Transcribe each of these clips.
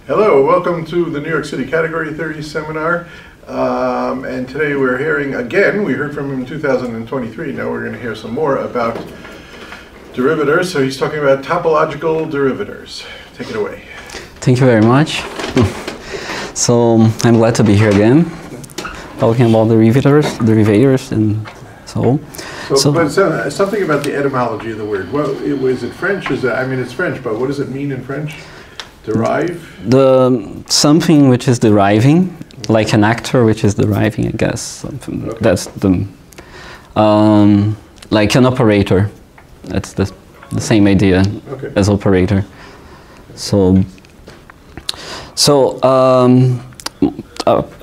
Hello, welcome to the New York City Category Theory Seminar. And today we're hearing again, we heard from him in 2023, now we're going to hear some more about derivators. So he's talking about topological derivators. Take it away. Thank you very much. So I'm glad to be here again, talking about derivators and so. But something about the etymology of the word. Well, is it French? I mean, it's French, but what does it mean in French? Derive? Something which is deriving, like an actor which is deriving, I guess. Something. Okay. That's the like an operator. That's the same idea as operator.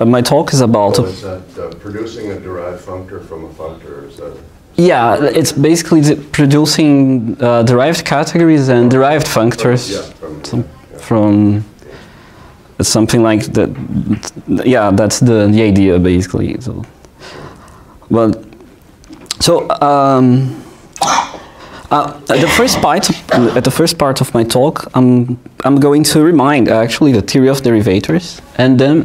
My talk is about. So is that producing a derived functor from a functor? Is that? Yeah, it's basically producing derived categories and derived functors. From something like that. Yeah, that's the idea basically. So, at the first part of my talk, I'm going to remind actually the theory of derivators, and then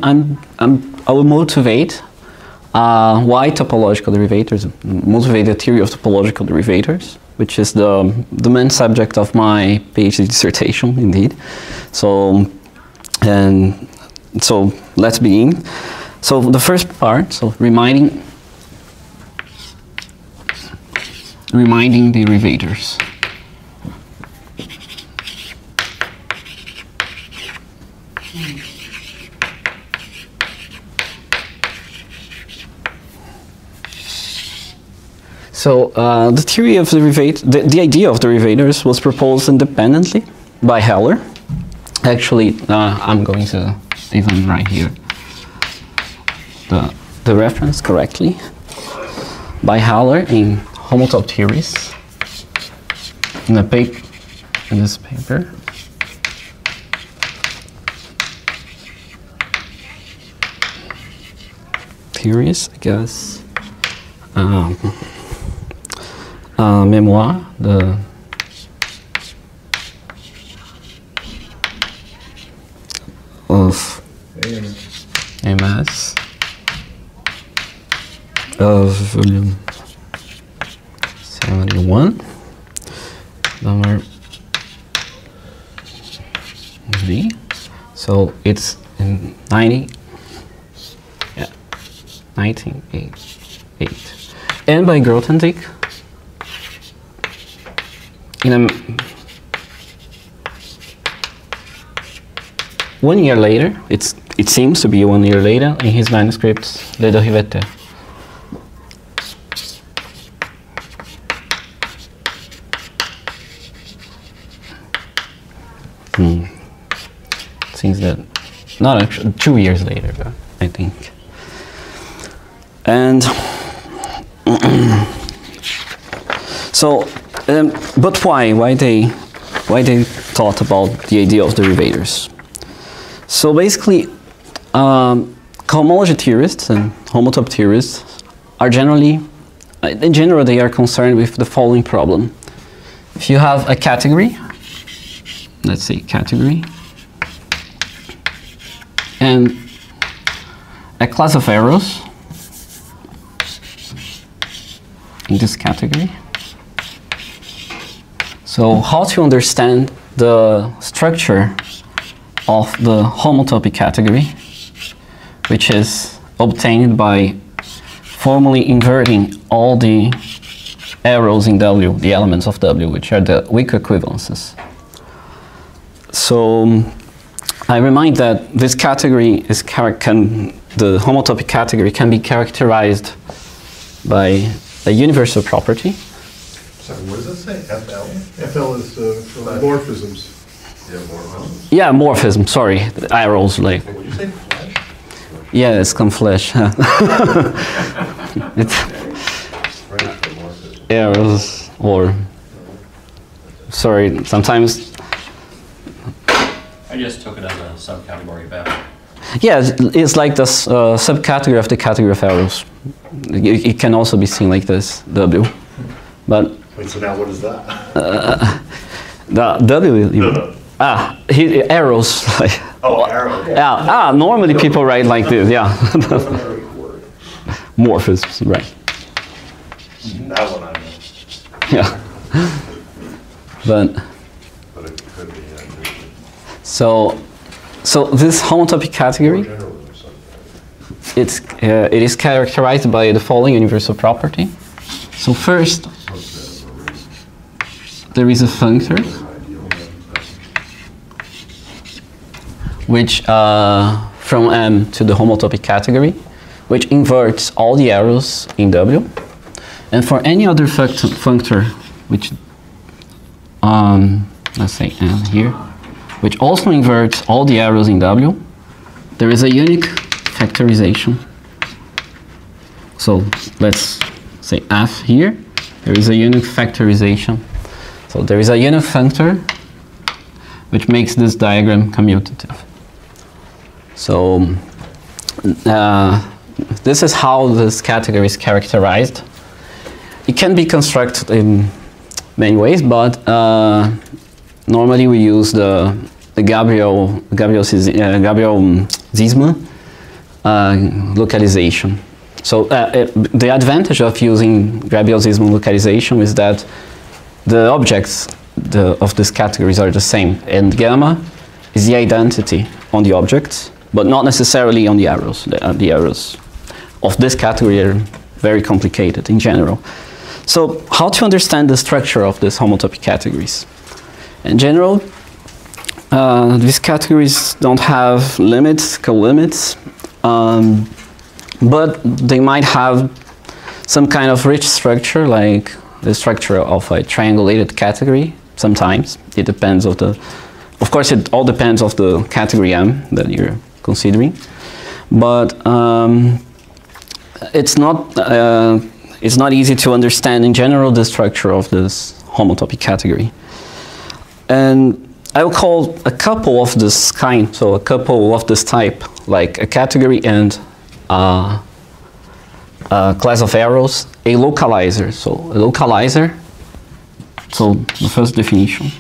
I will motivate why topological derivators, motivate the theory of topological derivators, which is the main subject of my PhD dissertation, indeed. So let's begin. So the first part, so reminding derivators. So the theory of the idea of derivators was proposed independently by Heller. Actually, I'm going to even write here the reference correctly. By Heller in Homotop Theories in this paper. Theories, I guess. Memoir, of MS of volume 71, number V. So it's in 1988, and by Grothendieck. One year later, it seems to be 1 year later, in his manuscript, Les Derivateurs. Seems that, not actually, 2 years later, but I think. And but why they thought about the idea of derivators? So basically, cohomology theorists and homotop theorists are generally, in general, they are concerned with the following problem. If you have a category, let's say category, and a class of arrows in this category. So how to understand the structure of the homotopic category, which is obtained by formally inverting all the arrows in W, the elements of W, which are the weak equivalences. So I remind that this category is the homotopic category can be characterized by a universal property. Sorry, what does that say? FL? FL is morphisms. Yeah, morphisms. Yeah, morphism, sorry. The arrows like. Would you say flash? Yeah, it's come flash. It's arrows or sorry, sometimes I just took it as a subcategory of F. Yeah, it's like the subcategory of the category of arrows. It can also be seen like this, W. But wait, so now what is that? the W, arrows, like Oh, arrow. Okay. Yeah, normally people write like this, yeah. Morphisms, right. That one I know. Yeah. But it could be so this homotopic category, general or something. it is characterized by the following universal property. So first, there is a functor which from M to the homotopic category, which inverts all the arrows in W. And for any other functor, which, let's say M here, which also inverts all the arrows in W, there is a unique factorization. So let's say F here, there is a unique factorization. So there is a unique functor which makes this diagram commutative. So this is how this category is characterized. It can be constructed in many ways, but normally we use the Gabriel-Zisman localization. So the advantage of using Gabriel-Zisman localization is that the objects of these categories are the same, and gamma is the identity on the objects, but not necessarily on the arrows. The arrows of this category are very complicated in general. So how to understand the structure of these homotopic categories? In general, these categories don't have limits, co-limits, but they might have some kind of rich structure, like the structure of a triangulated category. Sometimes it depends of course it all depends of the category M that you're considering, but it's not easy to understand in general the structure of this homotopic category. And I will call a couple of this kind, so a couple of this type, like a category and a class of arrows, a localizer. So a localizer, so the first definition.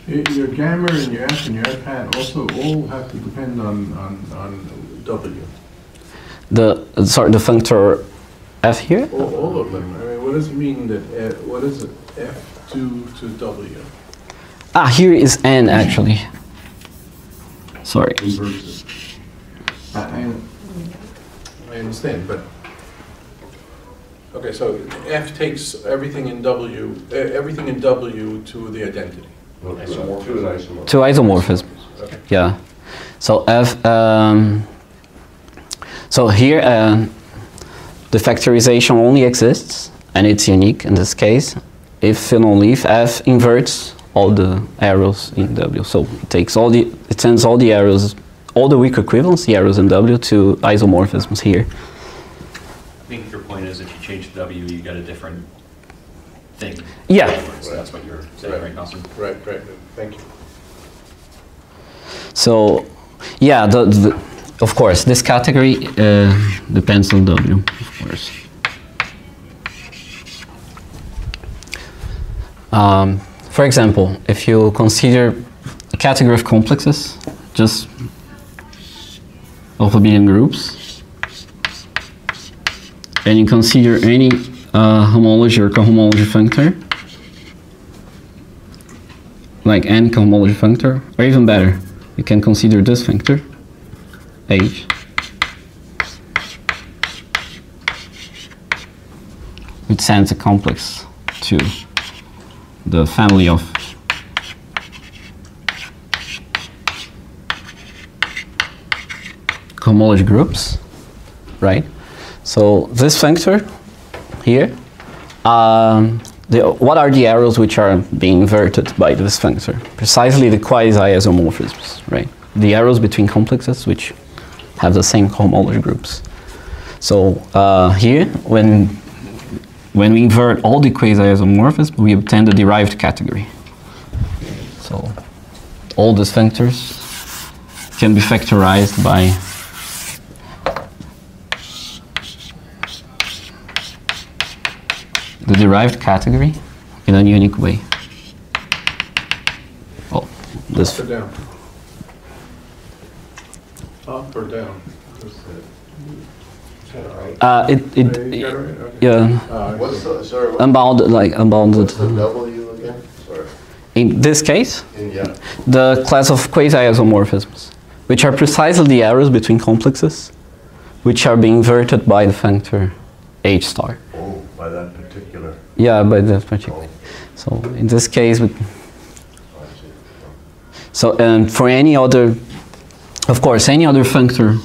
Your gamma and your F and your F hat also all have to depend on W. The functor F here? All of them. I mean, what does it mean that, what is it, F to W? Here is N actually. Sorry. Inverses. I understand, but okay, so F takes everything in W to the identity. To an isomorphism. To isomorphism. Okay. Yeah. So F. So here the factorization only exists, and it's unique in this case, if and only if F inverts all the arrows in W. So it sends all the arrows, all the weak equivalency arrows in W to isomorphisms here. I think your point is if you change the W, you get a different thing. Yeah. So that's what you're saying, right, Nelson? Right, thank you. So, yeah, of course, this category depends on W, of course. For example, if you consider a category of complexes, just of abelian groups, and you consider any homology or cohomology functor, like any cohomology functor, or even better, you can consider this functor, H, which sends a complex to the family of cohomology groups, right? So this functor here, what are the arrows which are being inverted by this functor? Precisely the quasi-isomorphisms, right? The arrows between complexes which have the same cohomology groups. So here, when we invert all the quasi-isomorphisms, we obtain the derived category. So all these functors can be factorized by the derived category in a unique way. Oh, this. Sit down. Up or down? Yeah, What's the, sorry, unbounded, like unbounded. what's the W again? Sorry. In this case, Yeah. the class of quasi-isomorphisms, which are precisely the arrows between complexes, which are being inverted by the functor H star. Oh, by that particular. Yeah, by that particular. So in this case, I see. so and for any other, of course, any other functor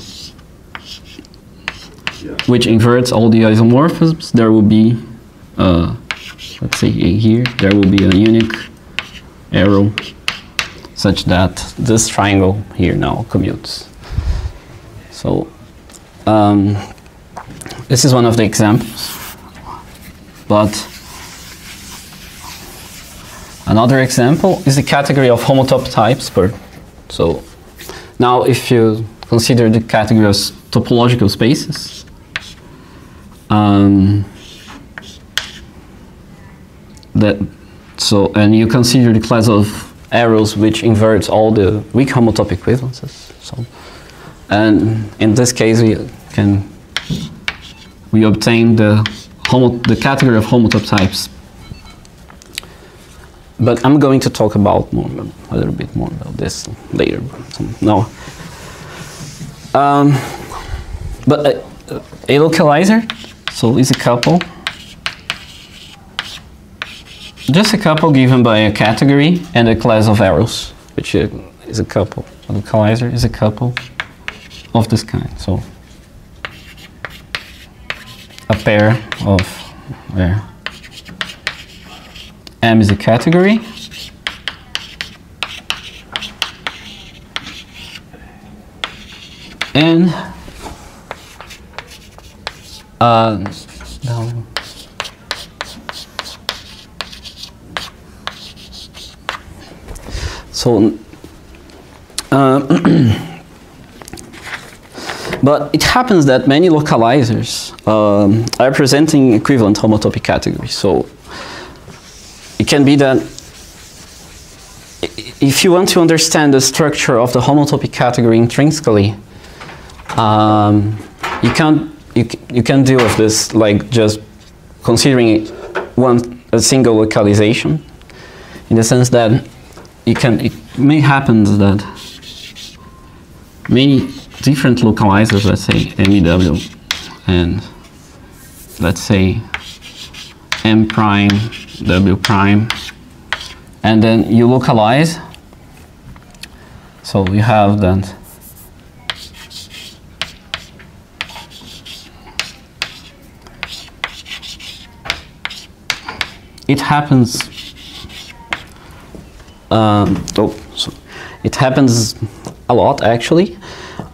Yeah. which inverts all the isomorphisms, there will be, let's say here, there will be a unique arrow such that this triangle here now commutes. So this is one of the examples, but another example is the category of homotop types per. So now if you consider the category of topological spaces, and you consider the class of arrows which inverts all the weak homotopic equivalences. So, and in this case we obtain the category of homotop types. But I'm going to talk about a little bit more about this later. So, no. But a localizer, so is a couple. Just a couple given by a category and a class of arrows, which is a couple. A localizer is a couple of this kind. So a pair of where M is a category, and so but it happens that many localizers are presenting equivalent homotopic categories. So it can be that if you want to understand the structure of the homotopic category intrinsically, you can deal with this like just considering a single localization, in the sense that it may happen that many different localizers, let's say MEW and let's say M prime, W prime, and then you localize, so you have that it happens it happens a lot actually.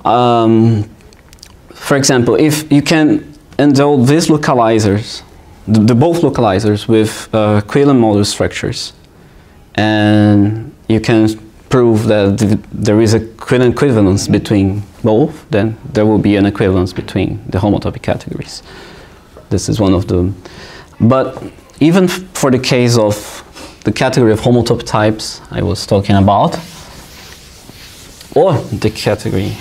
For example, if you can endow these localizers, the both localizers with equivalent model structures, and you can prove that there is equivalence between both, then there will be an equivalence between the homotopic categories. This is one of them. But even for the case of the category of homotop types I was talking about, or the category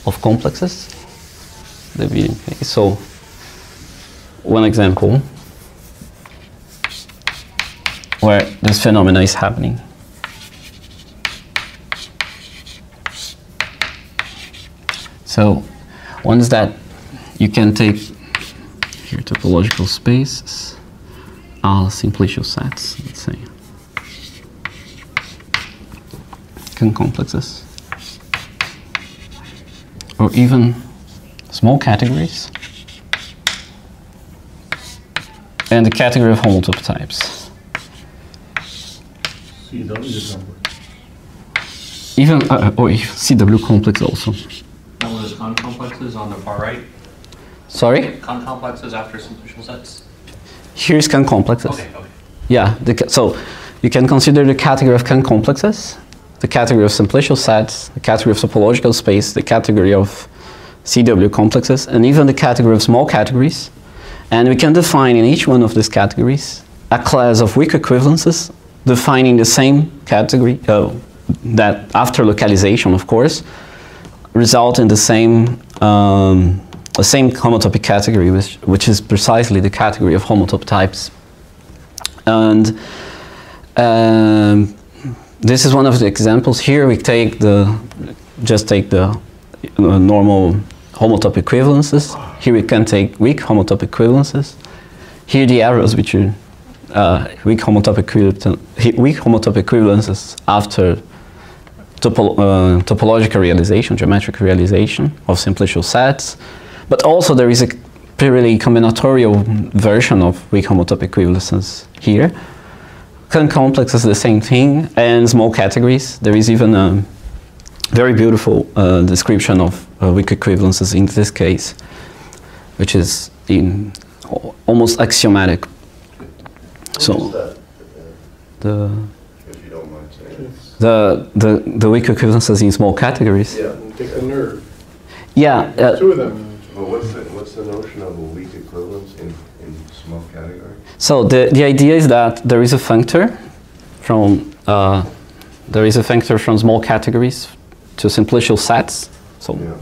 of complexes, so one example where this phenomena is happening. So one is that you can take here topological spaces, simplicial sets, let's say, complexes, or even small categories, and the category of homotop types. Even or CW complex also. Now those con complexes on the far right? Sorry? Con complexes after simplicial sets? Here's con complexes. Okay. Yeah, so you can consider the category of con complexes, the category of simplicial sets, the category of topological space, the category of CW complexes, and even the category of small categories. And we can define in each one of these categories a class of weak equivalences, defining the same category, that after localization, of course, result in the same homotopic category, which is precisely the category of homotop types. And this is one of the examples. Here we take just take the normal homotop equivalences. Here we can take weak homotop equivalences. Here the arrows, which are weak homotop equivalences after topological realization, geometric realization of simplicial sets. But also there is a purely combinatorial version of weak homotop equivalences here. CUNY complex is the same thing, and small categories. There is even a very beautiful description of weak equivalences in this case, which is almost axiomatic. So If you don't mind saying. the weak equivalences in small categories. Yeah. Take the nerve. Yeah. Two of them. But what's the notion of a weak equivalence in small category? So the idea is that there is a functor from small categories to simplicial sets. So Yeah.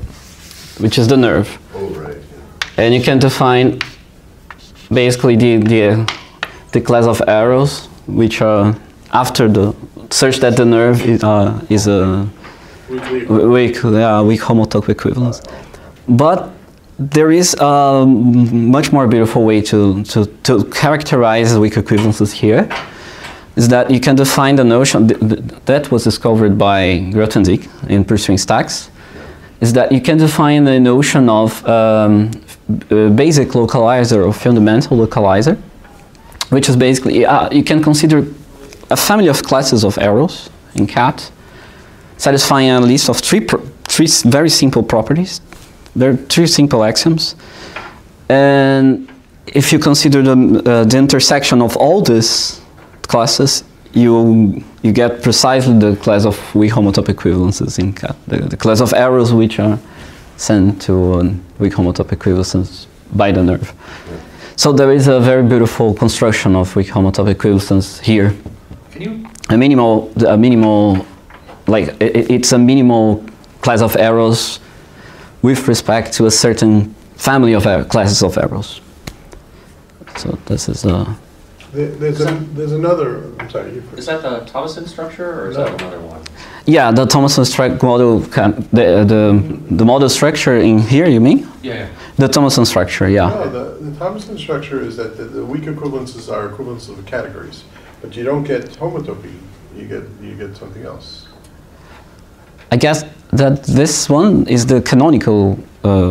which is the nerve. Oh, right. Yeah. And you can define basically the class of arrows, which are after the such that the nerve is a weak homotopic equivalence. But there is a much more beautiful way to characterize weak equivalences here. Is that you can define the notion that was discovered by Grothendieck in Pursuing Stacks. Is that you can define the notion of basic localizer or fundamental localizer, which is basically you can consider a family of classes of arrows in CAT, satisfying a list of three very simple properties. There are three simple axioms, and if you consider the intersection of all these classes, you get precisely the class of weak homotop equivalences in CAT, the class of arrows which are sent to weak homotop equivalences by the nerve. Yeah. So there is a very beautiful construction of weak homotop equivalences here. Can you? A minimal, like it's a minimal class of arrows with respect to a certain family of classes of arrows. So this is There's another. I'm sorry. Is that the Thomason structure, or is No. that another one? yeah, the Thomason model, the model structure in here. You mean? Yeah. The Thomason structure, yeah. No, the Thomason structure is that the weak equivalences are equivalents of the categories, but you don't get homotopy. You get something else. I guess that this one is the canonical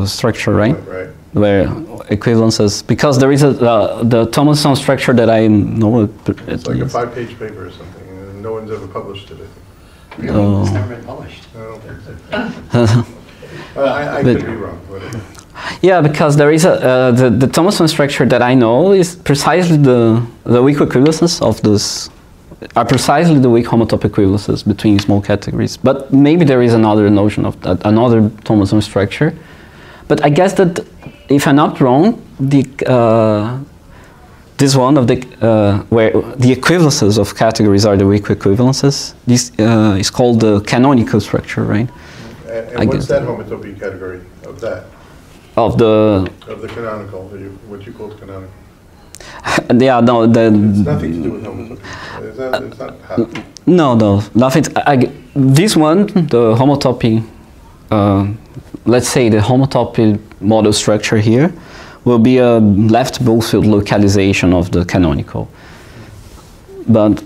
structure, right? Right. Where equivalences, because there is the Thomason structure that I know. It's like a 5-page paper or something, and no one's ever published it. Really? Oh. It's never been published. I don't think so. I could be wrong. Whatever. Yeah, because there is the Thomason structure that I know is precisely the weak equivalences of this are precisely the weak homotop equivalences between small categories. But maybe there is another notion of another Thomason structure. But I guess that if I'm not wrong, this one of the where the equivalences of categories are the weak equivalences. This is called the canonical structure, right? And what's that homotopy category of that? Of the Canonical, what you called canonical. yeah, no, It's nothing to do with homotopy. It's not how. no, nothing. This one, the homotopy, let's say the homotopy model structure here, will be a left Boolsfield localization of the canonical. But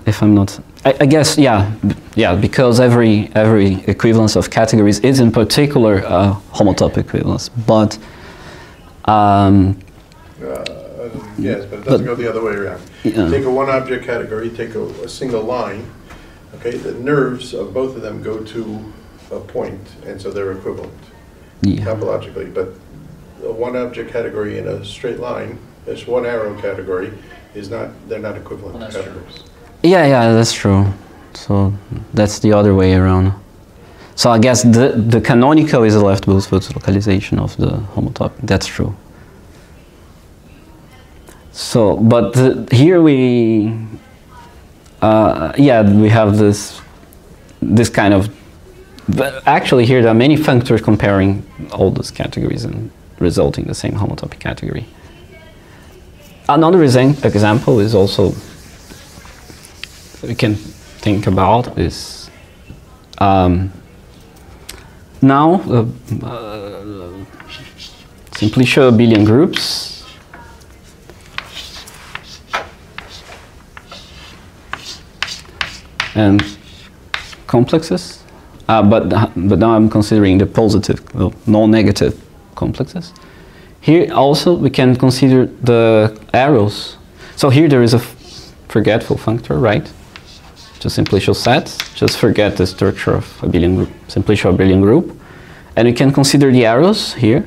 if I'm not, I guess because every equivalence of categories is in particular a homotopy equivalence, but. Yes, but it doesn't go the other way around. Yeah. Take a one-object category, take a single line, okay, the nerves of both of them go to a point, and so they're equivalent, topologically. But a one-object category in a straight line, this one-arrow category, they're not equivalent Well, that's categories. true. Yeah, that's true. So that's the other way around. So I guess the canonical is a left Boolsfield localization of the homotopy. That's true. So, but here we have this kind of but actually here there are many functors comparing all those categories and resulting in the same homotopic category. Another example is also we can think about is now simply show abelian groups and complexes, but now I'm considering the positive, non-negative complexes. Here also we can consider the arrows. So here there is a forgetful functor, right? Just simply show sets, just forget the structure of abelian group, simply show abelian group. And we can consider the arrows here,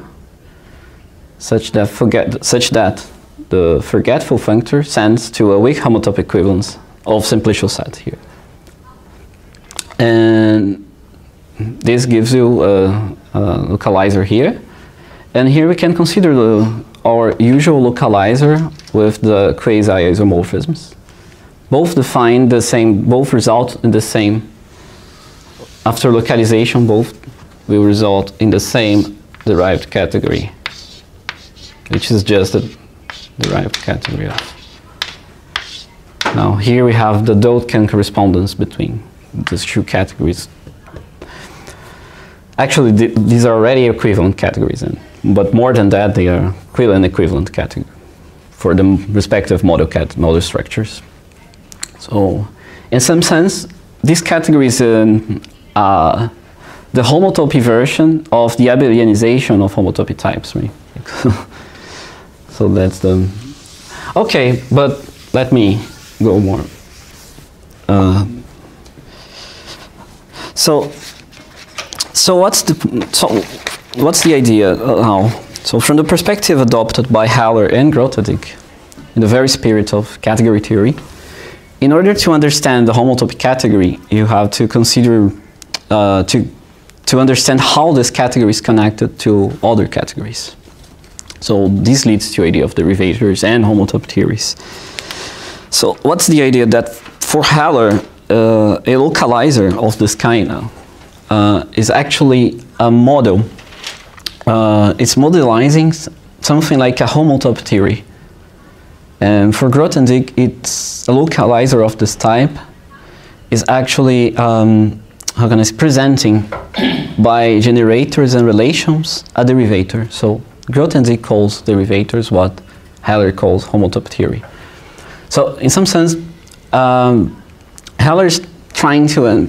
such that the forgetful functor sends to a weak homotopic equivalence of simplicial set here. And this gives you a localizer here. And here we can consider our usual localizer with the quasi-isomorphisms. Both define the same, both result in the same, after localization, both will result in the same derived category, which is just a derived category of. Now here we have the Dotkan correspondence between these two categories. Actually, these are already equivalent categories, but more than that, they are equivalent category for the respective model structures. So, in some sense, this category is the homotopy version of the abelianization of homotopy types, right? So that's the... Okay, but let me go more. So what's the idea now? So from the perspective adopted by Haller and Grothendieck, in the very spirit of category theory, in order to understand the homotopy category, you have to consider to understand how this category is connected to other categories. So this leads to the idea of derivators and homotopy theories. So what's the idea? That for Haller, a localizer of this kind is actually a model. It's modelizing something like a homotopy theory. And for Grothendieck, it's a localizer of this type is actually presenting by generators and relations a derivator. So Grothendieck calls derivators what Haller calls homotopy theory. So in some sense, Haller is trying to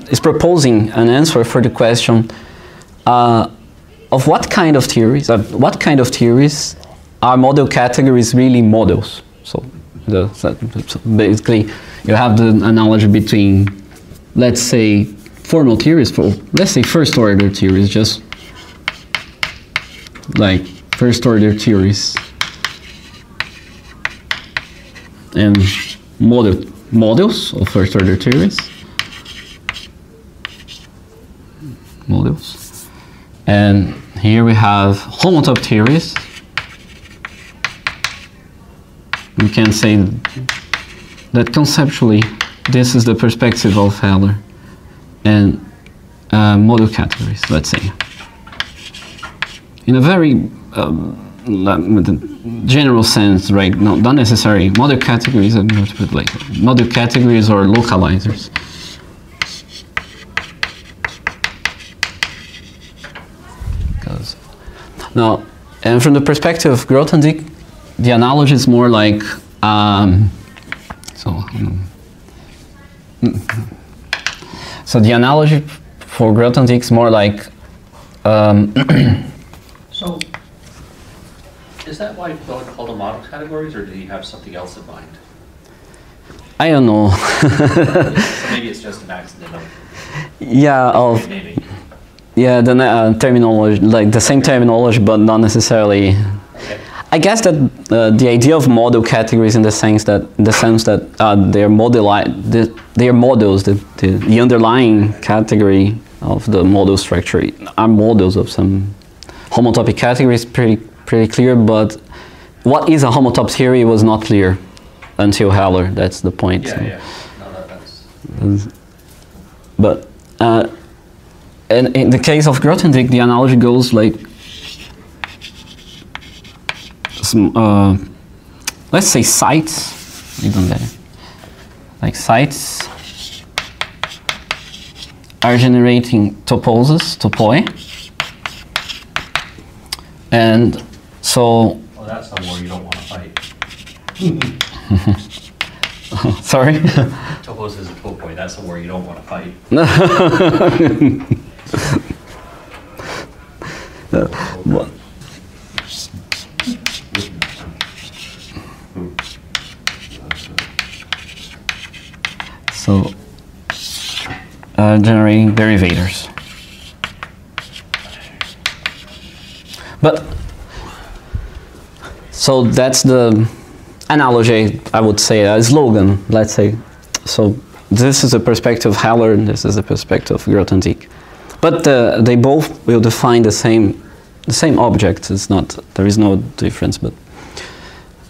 is proposing an answer for the question of what kind of theories are model categories really models. So basically, you have the analogy between, let's say, formal theories, let's say first order theories, just like first order theories, and models of first order theories, models, and here we have homotopy theories. We can say that conceptually this is the perspective of Haller, and model categories, let's say. In a very general sense, right? No, not necessarily. Model categories are not put like model categories or localizers. Now, and from the perspective of Grothendieck, the analogy is more like so the analogy for Grothendieck is more like So, is that why you call them model categories, or do you have something else in mind? I don't know. So maybe it's just an accident of... Yeah, maybe. Yeah, the terminology, like the same terminology, but not necessarily. Okay. I guess that the idea of model categories in the sense that they're models, the underlying category of the model structure are models of some homotopy categories, pretty clear, but what is a homotopy theory was not clear until Haller. That's the point. Yeah, so. yeah. No, that's... But and in the case of Grothendieck, the analogy goes like, let's say sites, even better. Like sites are generating toposes, topoi, and so. Well, that's somewhere you don't want to fight. Sorry? Topos is a topoi, that's somewhere you don't want to fight. So, generating derivators. But, so that's the analogy, I would say, a slogan, let's say. So this is a perspective of Haller, and this is a perspective of Grothendieck. But they both will define the same object. It's not, there is no difference. But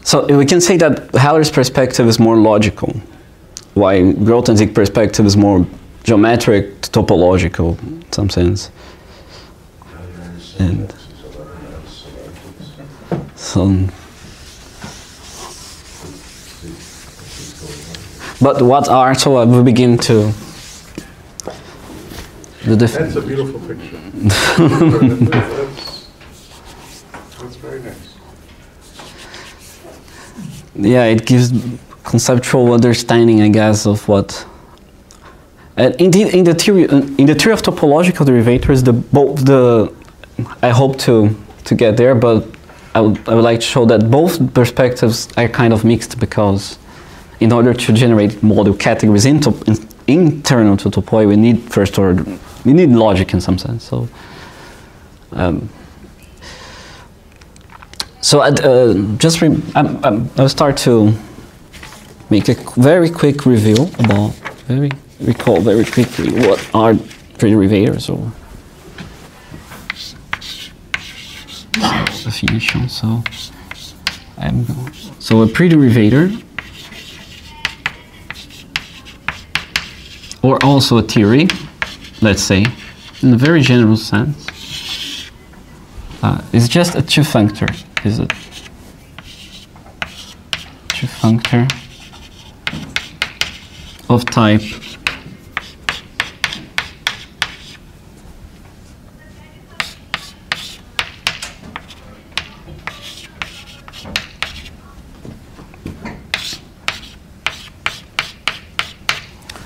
so we can say that Haller's perspective is more logical, while Grothendieck perspective is more geometric, topological, in some sense. And so. But what are, so we begin to the That's a beautiful picture. That's very nice. Yeah, it gives conceptual understanding, I guess, of what. And indeed, in the theory of topological derivators, I hope to get there, but I would like to show that both perspectives are kind of mixed, because in order to generate model categories internal to topoi, we need first order, we need logic in some sense. So, I'll start to make a very quick review about recall very quickly what are pre-derivators or definition. So a pre-derivator, or also a theory, let's say, in a very general sense, is just a two-functor. Is a two-functor of type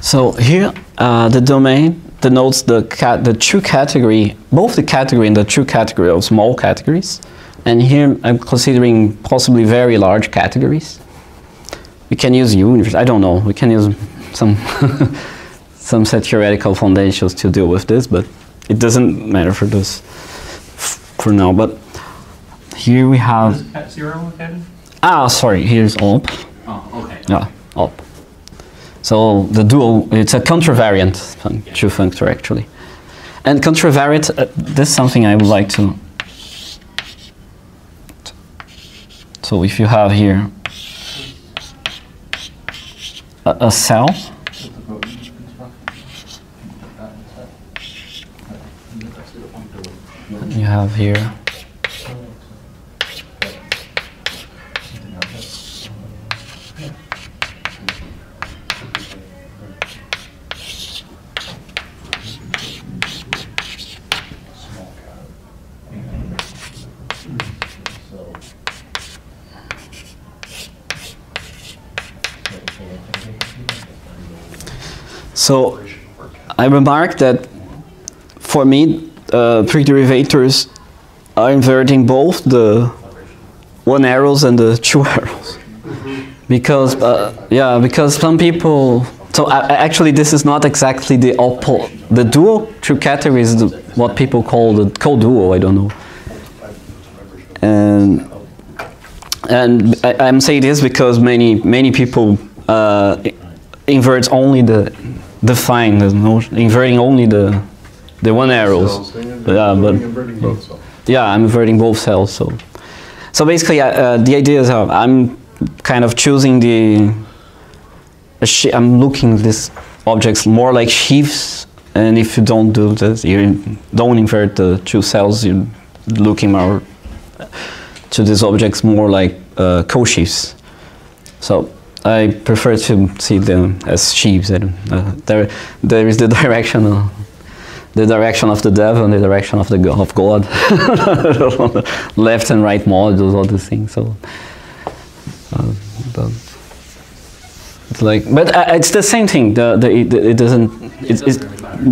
So here, the domain denotes the true category, both the category and the true category of small categories. And here I'm considering possibly very large categories. We can use universe, I don't know, we can use some some set theoretical foundations to deal with this, but it doesn't matter for this for now. But here we have. Is Cat 0 located? Ah, sorry, here's OP. Oh, okay. Yeah, OP. So the dual, it's a contravariant true functor actually. And contravariant, this is something I would like to. So if you have here a cell, you have here so I remarked that for me, pre-derivators are inverting both the one arrows and the two arrows. Because, yeah, because some people, so actually this is not exactly the the dual true category is what people call the co-dual, I don't know. And I'm saying this because many people invert only define the notion, inverting only the one arrows. Yeah, but yeah, I'm inverting both cells. So basically, the idea is I'm kind of choosing I'm looking at these objects more like sheaves and if you don't do this, you don't invert the two cells, you're looking more to these objects more like co-sheaves. So I prefer to see them as sheaves. And there is the direction of the devil and the direction of God. Left and right modules, all these things. So it's like, but it's the same thing. It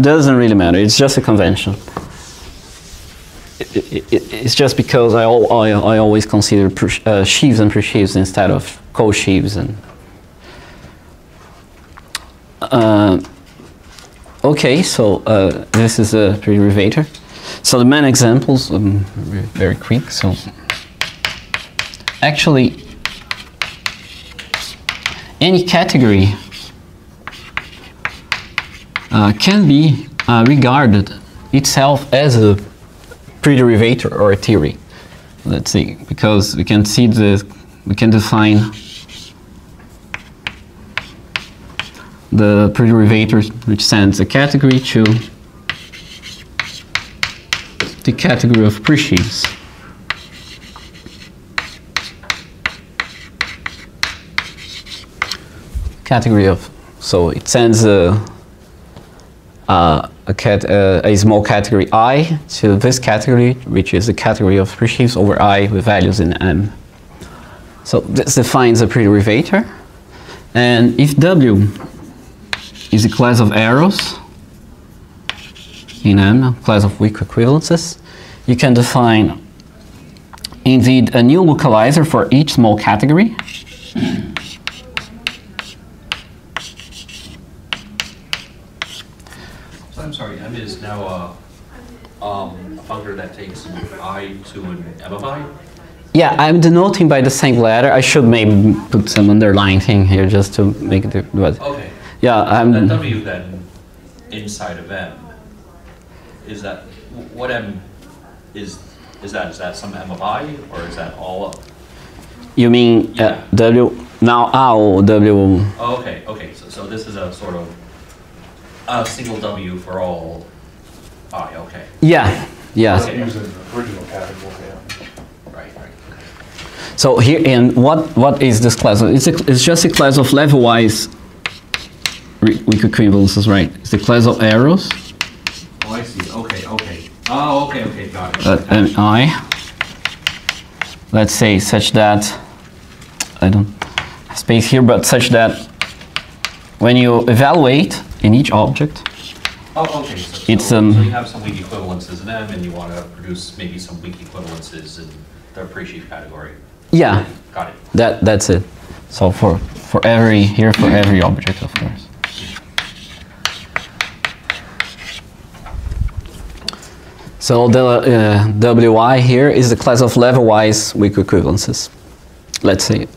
doesn't really matter. It's just a convention. It's just because I always consider sheaves and presheaves instead of co-sheaves. And okay, so this is a derivator. So the main examples, very quick. So actually, any category can be regarded itself as a pre-derivator or a theory. Let's see, because we can see we can define the pre-derivator which sends a category to the category of presheaves. Category of, so it sends a small category I to this category, which is the category of presheaves over I with values in M. So this defines a pre-derivator, and if W is a class of arrows in M, a class of weak equivalences, you can define indeed a new localizer for each small category. I'm sorry, M is now a functor that takes I to an M of I? Yeah, I'm denoting by the same letter. I should maybe put some underline thing here just to make it. Okay. Yeah, That W then inside of M, is that, what M is that? Is that some M of I, or is that all up? You mean W, now W. Oh, okay, okay, so this is a sort of a single W for all I, okay. Yeah, yeah. Okay. Use an original category, yeah. Right. So here, and what is this class? It's just a class of level-wise weak equivalences, right? It's the class of arrows. Oh, I see, okay. Oh, okay, got it. And I, let's say such that, I don't have space here, but such that when you evaluate in each object, Oh, okay, so you have some weak equivalences in M, and you want to produce maybe some weak equivalences in the presheaf category. yeah, Got it. that's it. So for every object, of course. So the WI here is the class of level-wise weak equivalences. Let's say,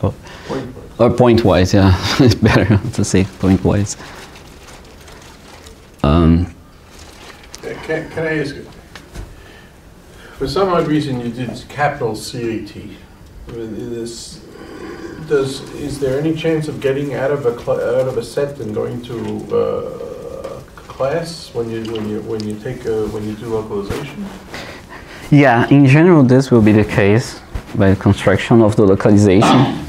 or point-wise, yeah, it's better to say point-wise. Can I ask you? For some odd reason, you did capital CAT. Is there any chance of getting out of a set and going to class when you do localization? Yeah, in general, this will be the case by the construction of the localization.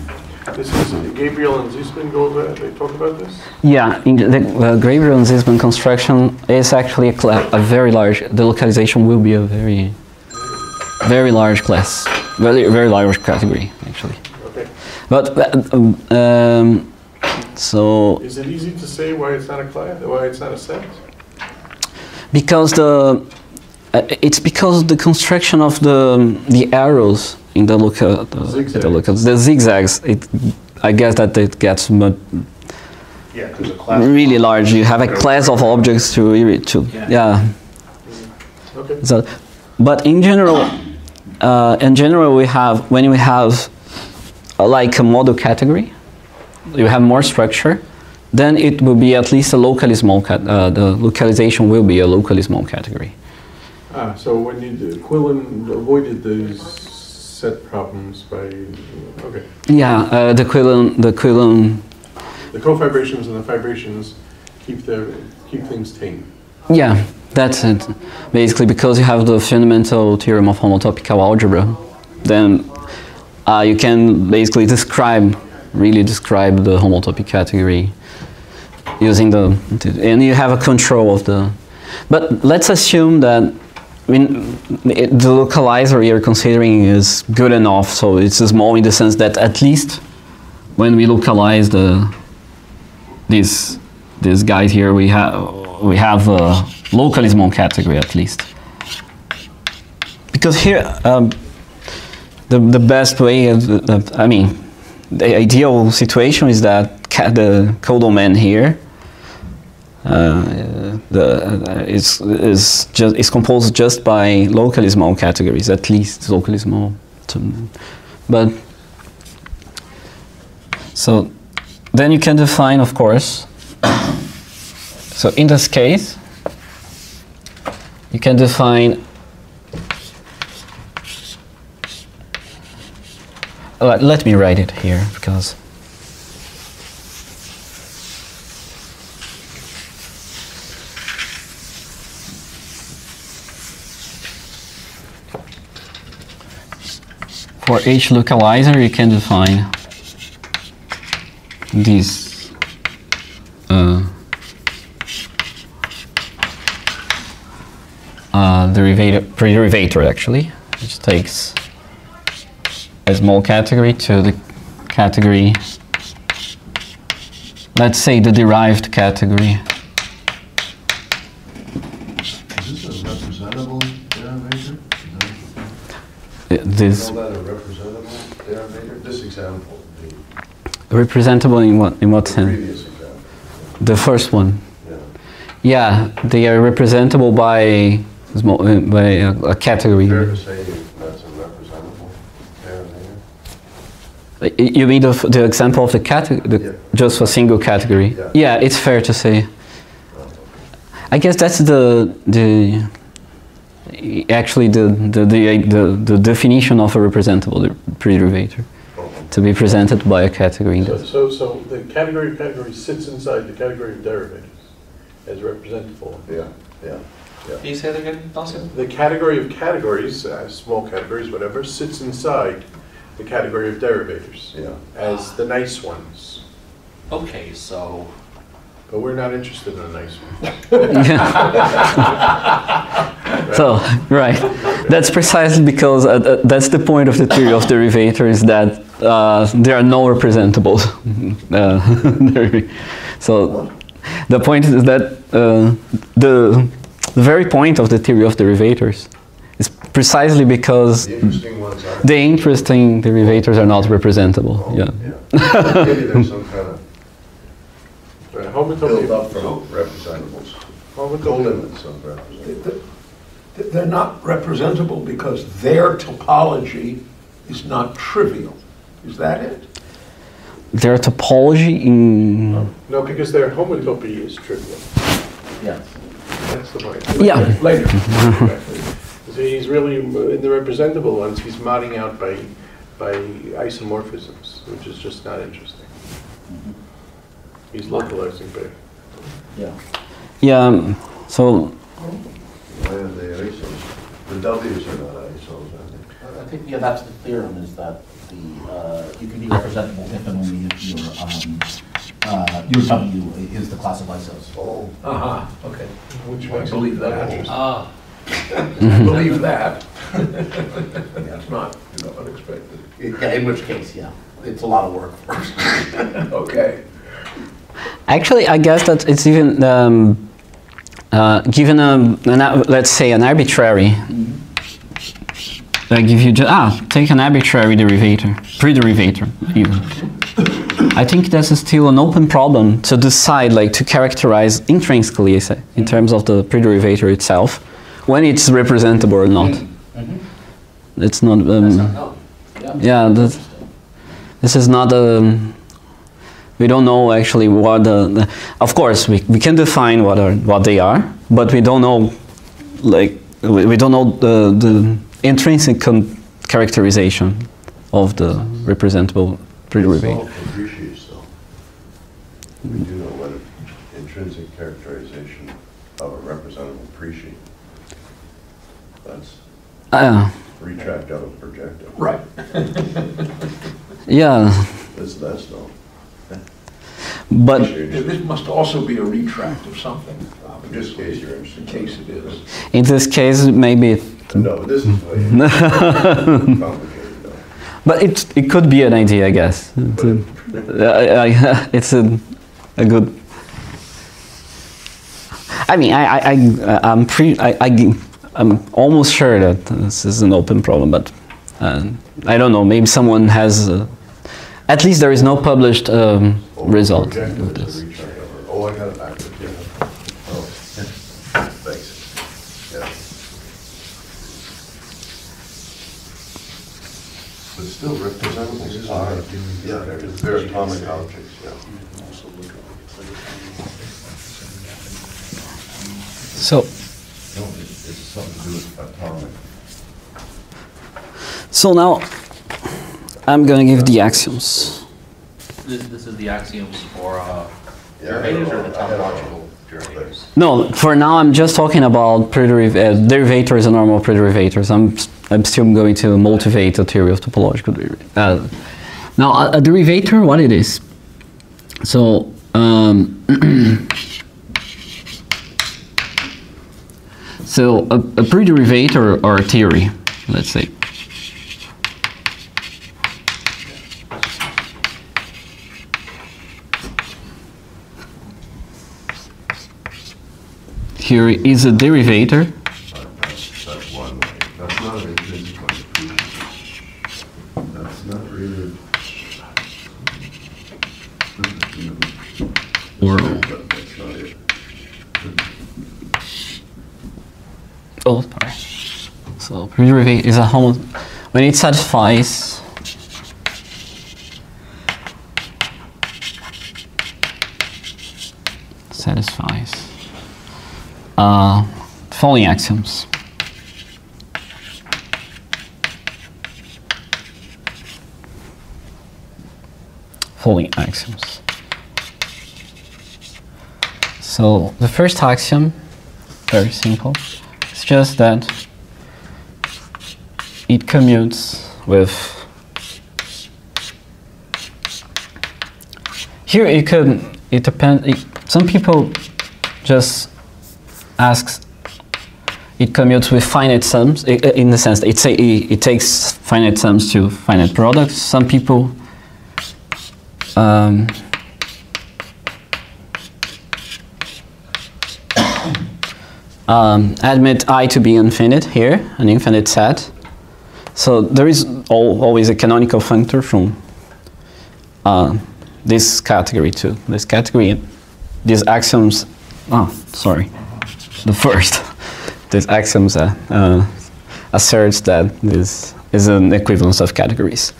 This is Gabriel and Ziesman go over. They talk about this. Yeah, in the Gabriel and Ziesman construction is actually a very large. The localization will be a very large class, very large category actually. Okay. But so. Is it easy to say why it's not a class? Why it's not a set? Because it's because of the construction of the arrows in the zigzags. I guess that it gets really large. You have a class of objects to yeah. Okay. So, but in general, we have when we have like a model category, you have more structure. Then it will be at least a locally small the localization will be a locally small category. So when you do Quillen avoided these set problems by okay. Yeah, the Quillen. The cofibrations and the fibrations keep things tame. Yeah, that's it. Basically, because you have the fundamental theorem of homotopical algebra, then you can basically really describe the homotopic category using and you have a control of the. But let's assume that the localizer you're considering is good enough, so it's small in the sense that at least when we localize this guy here, we have a locally small category at least. Because here, the best way, I mean, the ideal situation is that the codomain here is composed just by locally small categories, at least locally small. But so then you can define, of course. So in this case, you can define. Let me write it here because. For each localizer, you can define this derivator actually, which takes a small category to the category, let's say the derived category. Is this a representable derivator? This Call that a representable derivator? This example. representable in what The sense? previous example. The first one. Yeah. Yeah, they are representable by a category. Fair to say that's a representable derivator? You mean the example of the category, Yeah. just a single category? Yeah. Yeah, it's fair to say. I guess that's actually the definition of a representable derivator, to be presented by a category. So the category of categories sits inside the category of derivators as representable. Yeah, yeah. Can you say that again, Thomason? The category of categories, small categories, whatever, sits inside the category of derivators Yeah. as the nice ones. Okay, so But we're not interested in a nice one. So, right, that's precisely because that's the point of the theory of derivators, that there are no representables. So the point is that the very point of the theory of derivators is precisely because The interesting ones are. the interesting derivators are not representable. Yeah. Maybe there's some kind of build Homotopic. up from representables. Co-limits of representables. They're not representable because their topology is not trivial. Is that it? Their topology in... No, because their homotopy is trivial. Yeah. That's the point. Yeah. Later. So he's really, in the representable ones, he's modding out by isomorphisms, which is just not interesting. He's localizing better. Yeah. Yeah, so... Why are they isos? The W's are not isos, are they? I think, yeah, that's the theorem, is that you can be representable if and only if your W is the class of isos. Oh. Okay. Which I makes believe it that. interesting. ah, Believe that. That's not unexpected. Yeah, in which case, yeah, it's a lot of work first. Okay. Actually, I guess that it's even given let's say an arbitrary. Like if you just take an arbitrary pre-derivator even. I think that's still an open problem to decide, like to characterize intrinsically in terms of the pre-derivator itself, when it's representable or not. It's not. Yeah, this is not we don't know actually what of course we can define what they are, but we don't know, like we don't know the intrinsic characterization of the representable pre-derivator. It's all presheaves, though. We do know what intrinsic characterization of a representative sense. Retract out of projective. Right. Yeah, That's though. but This must also be a retract of something, In this obviously, case, you're interested. in case it is. in this case, maybe it, No, but this is way complicated though. but it could be an idea, I guess. It's a good. I mean, I'm almost sure that this is an open problem, but I don't know. Maybe someone has. At least there is no published result Projective of is a this. retract over. Oh, I got it backwards, yeah. Oh, thanks. Yeah. But still representables are, yeah, they're atomic objects, yeah. So, No, it's something to do with atomic. so now I'm gonna give the axioms. This is the axioms for Yeah, derivators or the I had all- topological derivators? No, for now I'm just talking about derivators and normal prederivators. I'm still going to motivate the theory of topological derivators. Now, a derivator, what it is? So, so a prederivator or a theory, let's say. Here is a derivator. That's one way. That's not an intrinsic contribution. That's not really. Or That's not it. oh, sorry. So prederivator is a when it satisfies following axioms. Following axioms. So the first axiom, very simple. It's just that it commutes with. Here it could. It depends. Some people just ask. It commutes with finite sums in the sense that it takes finite sums to finite products. Some people. Admit I to be infinite here, an infinite set. So there is always a canonical functor from this category to this category. These axioms, the first, these axioms asserts that this is an equivalence of categories.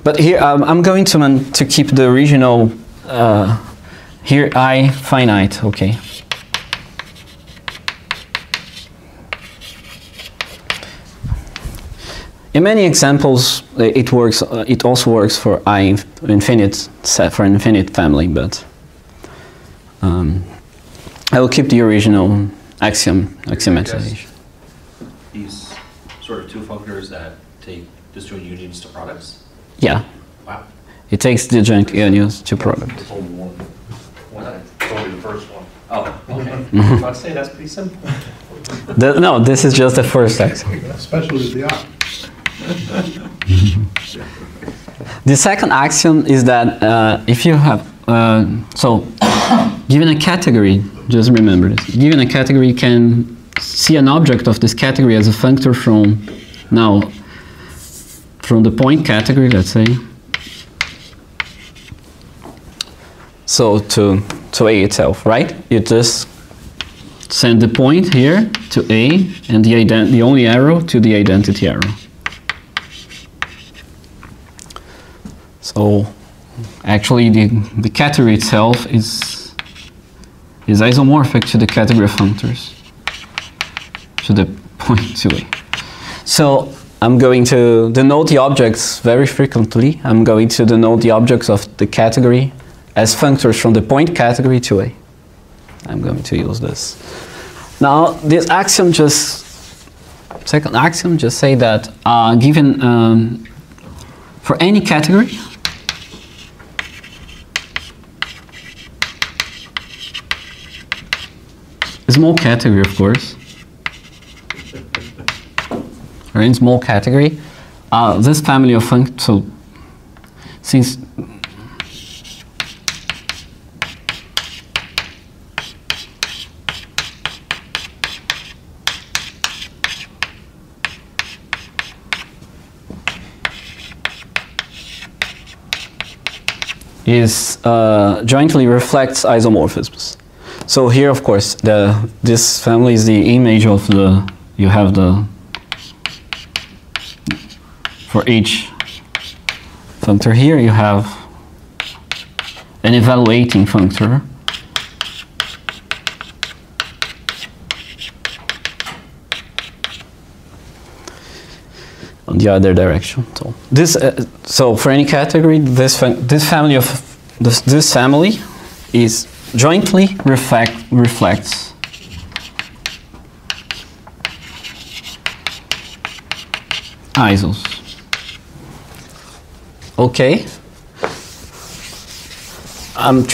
But here I'm going to keep the original, here I finite, okay. In many examples, it works. It also works for I infinite set for an infinite family, but I will keep the original axiomatization. These sort of two functors that take disjoint unions to products. Yeah, Wow. it takes disjoint unions to products. It's only one. It's only the first one. Oh, okay. I'd say that's pretty simple. No, this is just the first axiom. Especially the R. The second axiom is that if you have, given a category, just remember this, given a category, you can see an object of this category as a functor from the point category, let's say, so to A itself, right? You just send the point here to A and the only arrow to the identity arrow. So actually the category itself is isomorphic to the category of functors, to the point to A. So I'm going to denote the objects very frequently. I'm going to denote the objects of the category as functors from the point category to A. I'm going to use this. Now this axiom just second axiom just say that given for any category, a small category, of course, or in small category, this family of functions, so since is jointly reflects isomorphisms. So here, of course, this family is the image of the, you have the, for each functor here, you have an evaluating functor. On the other direction. So this, so for any category, this family is jointly reflects isos. Okay. I'm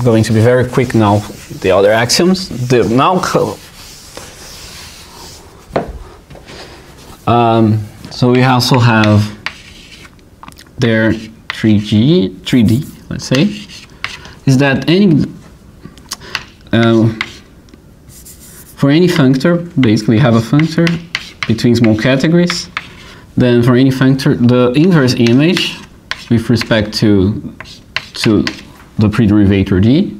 going to be very quick now. The other axioms. So we also have their 3D, let's say, is that for any functor, basically you have a functor between small categories, then for any functor, the inverse image with respect to the prederivator D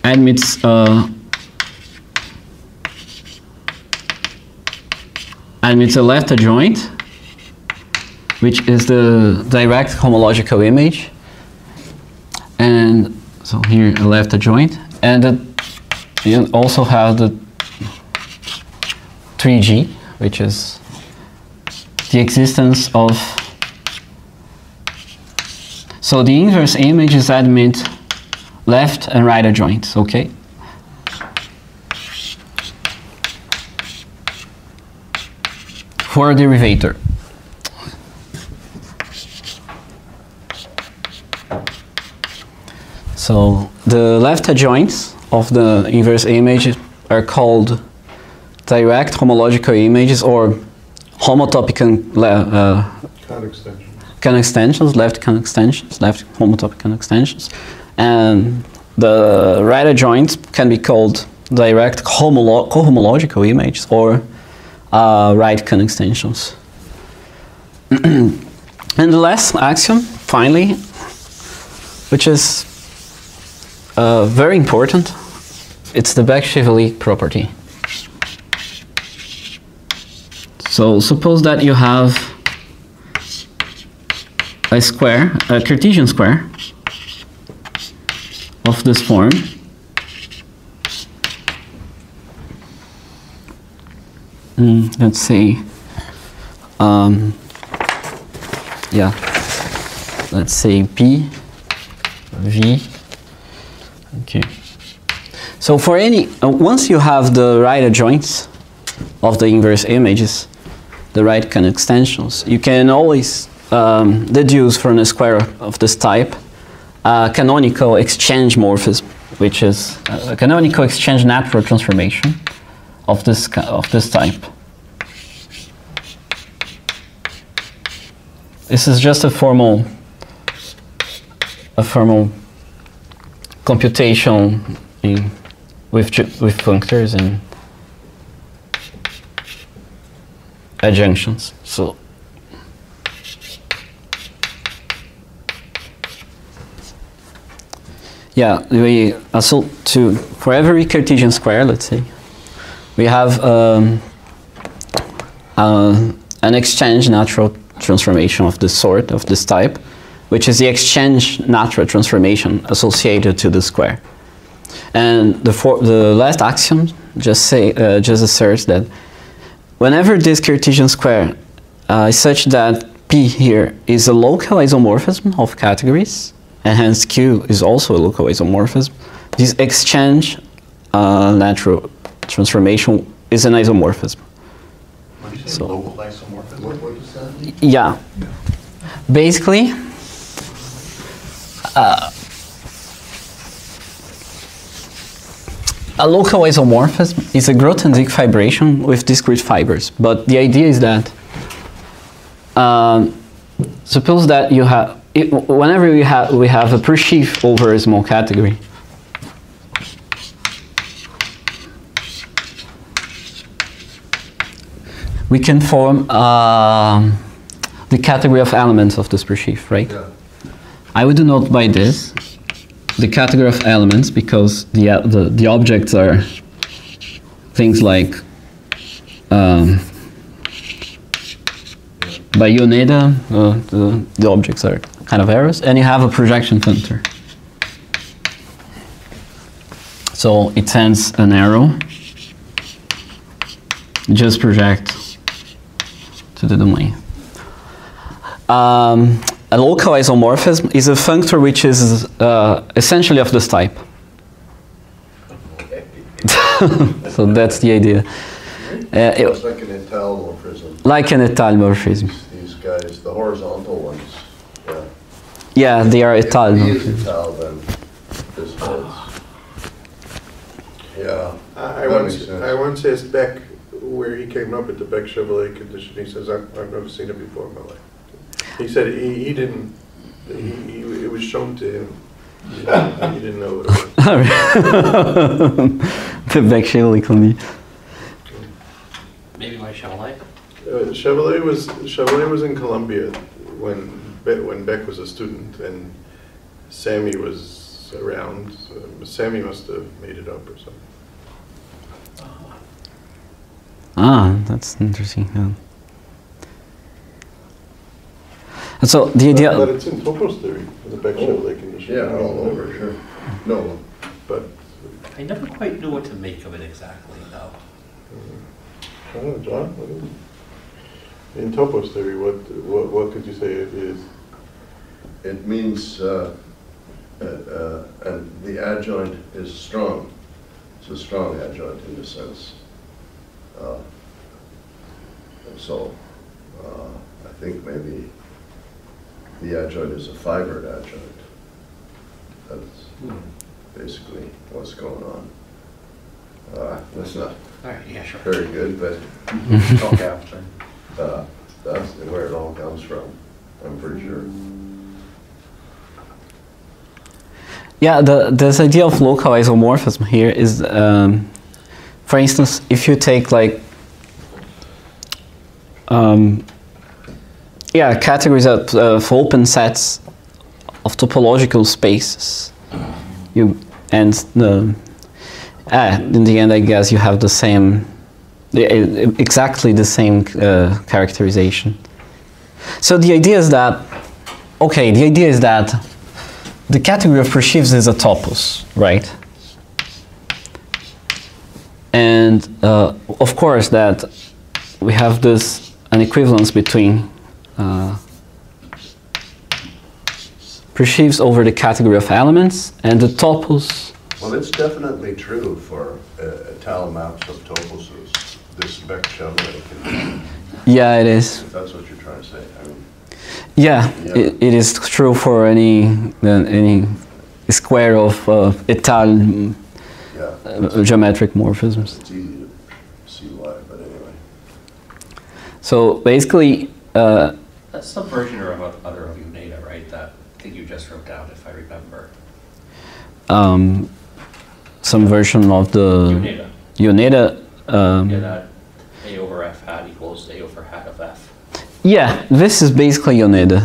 admits a left adjoint, which is the direct homological image, and so here a left adjoint, and you also have the 3G, which is the existence of, so the inverse images admit left and right adjoints, okay? For a derivator. So the left adjoints of the inverse image are called direct homological images or homotopical conextensions, left conextensions, left homotopical conextensions, and the right adjoints can be called direct cohomological images or right conextensions. And the last axiom, finally, which is very important, it's the Beck-Chevalier property. So suppose that you have a square, a Cartesian square of this form. Let's say, let's say P, V, okay. So for any, once you have the right adjoints of the inverse images, the right conextensions, you can always deduce from a square of this type a canonical exchange morphism, which is a canonical exchange natural transformation of this type. This is just a formal computation with functors and adjunctions. So yeah, we also for every Cartesian square, let's say, we have an exchange natural transformation of this sort, of this type, which is the exchange natural transformation associated to the square. And the last axiom just asserts that whenever this Cartesian square is such that P here is a local isomorphism of categories, and hence Q is also a local isomorphism, this exchange natural transformation is an isomorphism. What do you say, So- local isomorphism? What does that mean? Yeah. Basically, a local isomorphism is a Grothendieck fibration with discrete fibers. But the idea is that suppose that you have, whenever we have a presheaf over a small category, we can form the category of elements of this presheaf, right? Yeah. I would denote by this the category of elements because the objects are things like by Yoneda, the objects are kind of arrows, and you have a projection functor. So it sends an arrow, just project to the domain. A local isomorphism is a functor which is essentially of this type. So that's the idea. It's like an entalomorphism. Like an entalomorphism. These guys, the horizontal ones. Yeah. Yeah, they are If he is entalomorphisms. ental, then this is. Yeah. I that makes once, sense. I once asked Beck where he came up with the Beck-Chevrolet condition. He says, I've never seen it before in my life. He said he didn't, it was shown to him. He didn't know what it was. The Beck-Chevrolet condition. Maybe my Chevrolet? Chevrolet was in Columbia when Beck was a student and Sammy was around. Sammy must have made it up or something. Ah, that's interesting. Yeah. And so the idea. But it's in topos theory, the Beck-Chevrolet condition. Yeah, all over, sure. No, But, I never quite knew what to make of it exactly, though. I don't know, John, what is it? In topos theory, what could you say it is? it means, and the adjoint is strong. It's a strong adjoint in a sense. So, I think maybe the adjoint is a fibered adjoint. That's basically what's going on. That's not All right, yeah, sure. very good, but Talk after. that's where it all comes from, I'm pretty sure. Yeah, this idea of local isomorphism here is, for instance, if you take like, categories of open sets of topological spaces, in the end, I guess you have the same, exactly the same characterization. So the idea is that, the category of presheaves is a topos, right? And of course that we have an equivalence between presheaves over the category of elements and the topos. Well, it's definitely true for tau maps of toposes, this Beck-Chevrolet condition, Yeah, it is. if that's what you're trying to say. I mean, Yeah, Yeah. it is true for any square of étale yeah, geometric morphisms. it's easy to see why, but anyway. So basically, That's some version or other of Uneda, right? That thing you just wrote down, if I remember. some version of the Uneda. Uneda. Yeah, that A over F hat equals A over hat of F. Yeah, this is basically Uneda.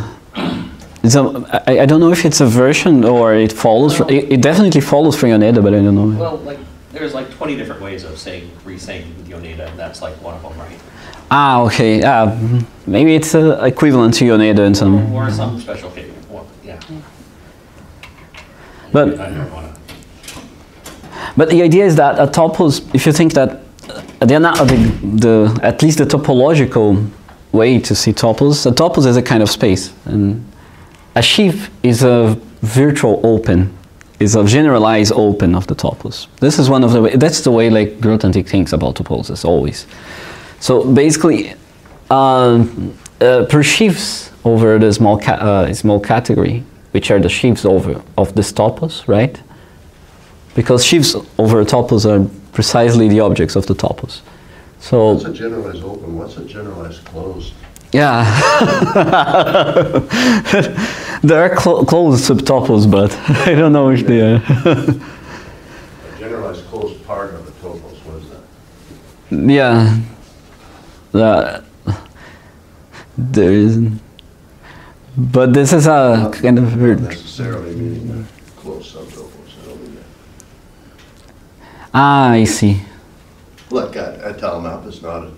I don't know if it's a version or it follows. It definitely follows from Uneda, but I don't know. Well, like, there's like 20 different ways of re-saying Uneda, and that's like one of them, right? Ah, okay. Maybe it's equivalent to Uneda in some. Or some special case. Well, yeah. But I don't want to. But the idea is that a topos, if you think that at least the topological way to see topos, a topos is a kind of space, and a sheaf is a virtual open is a generalized open of the topos. This is one of the that's the way like Grothendieck thinks about topos always. So basically, presheaves over the small category, which are the sheaves over of this topos, right? Because sheaves over topos are precisely the objects of the topos. So What's a generalized open? What's a generalized closed? yeah, there are closed subtopos, but I don't know if they are. A generalized closed part of the topos, what is that? Yeah, there is, but this is a kind of Not weird. necessarily meaning a closed subtopos, I don't mean that. Ah, I see. Look, a tile map is not a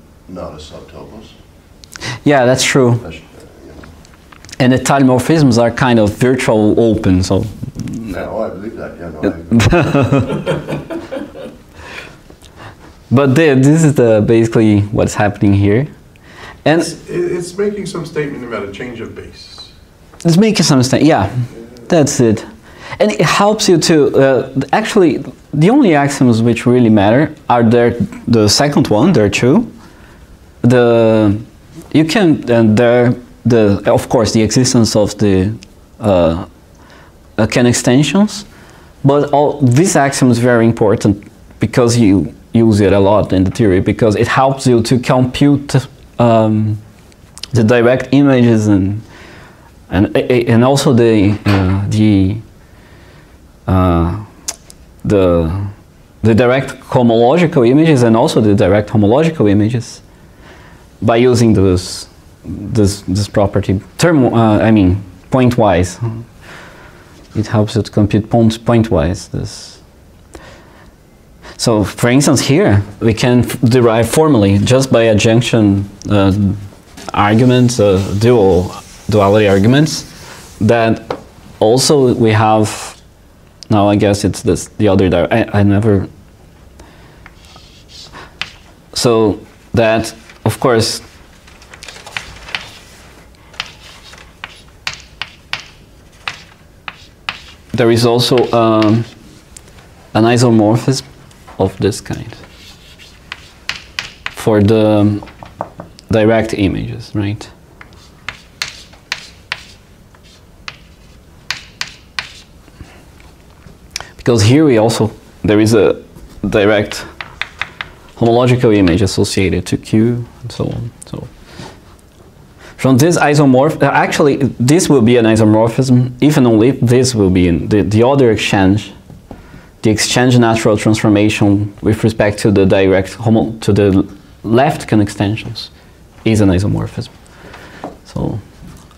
subtopos. Yeah, that's true. You know. And the tile morphisms are kind of virtual open, so. No, I believe that, yeah, no, But this is basically what's happening here. And It's making some statement about a change of base. it's making some mistake. Yeah, that's it. And it helps you to, actually, the only axioms which really matter are the second one, there are two. You can, and of course, the existence of the can extensions, but all these axioms are very important because you use it a lot in the theory, because it helps you to compute the direct images and also the direct cohomological images and also the direct homological images by using this property I mean pointwise. It helps you to compute pointwise this. So for instance here we can derive formally just by adjunction arguments, duality arguments, that also we have. Now I guess it's the other. I never. So that, of course, there is also an isomorphism of this kind for the direct images, right? Because here there is a direct homological image associated to Q and so on. So from this actually this will be an isomorphism, if and only if this will be in the other exchange, the exchange natural transformation with respect to the direct to the left can extensions is an isomorphism. So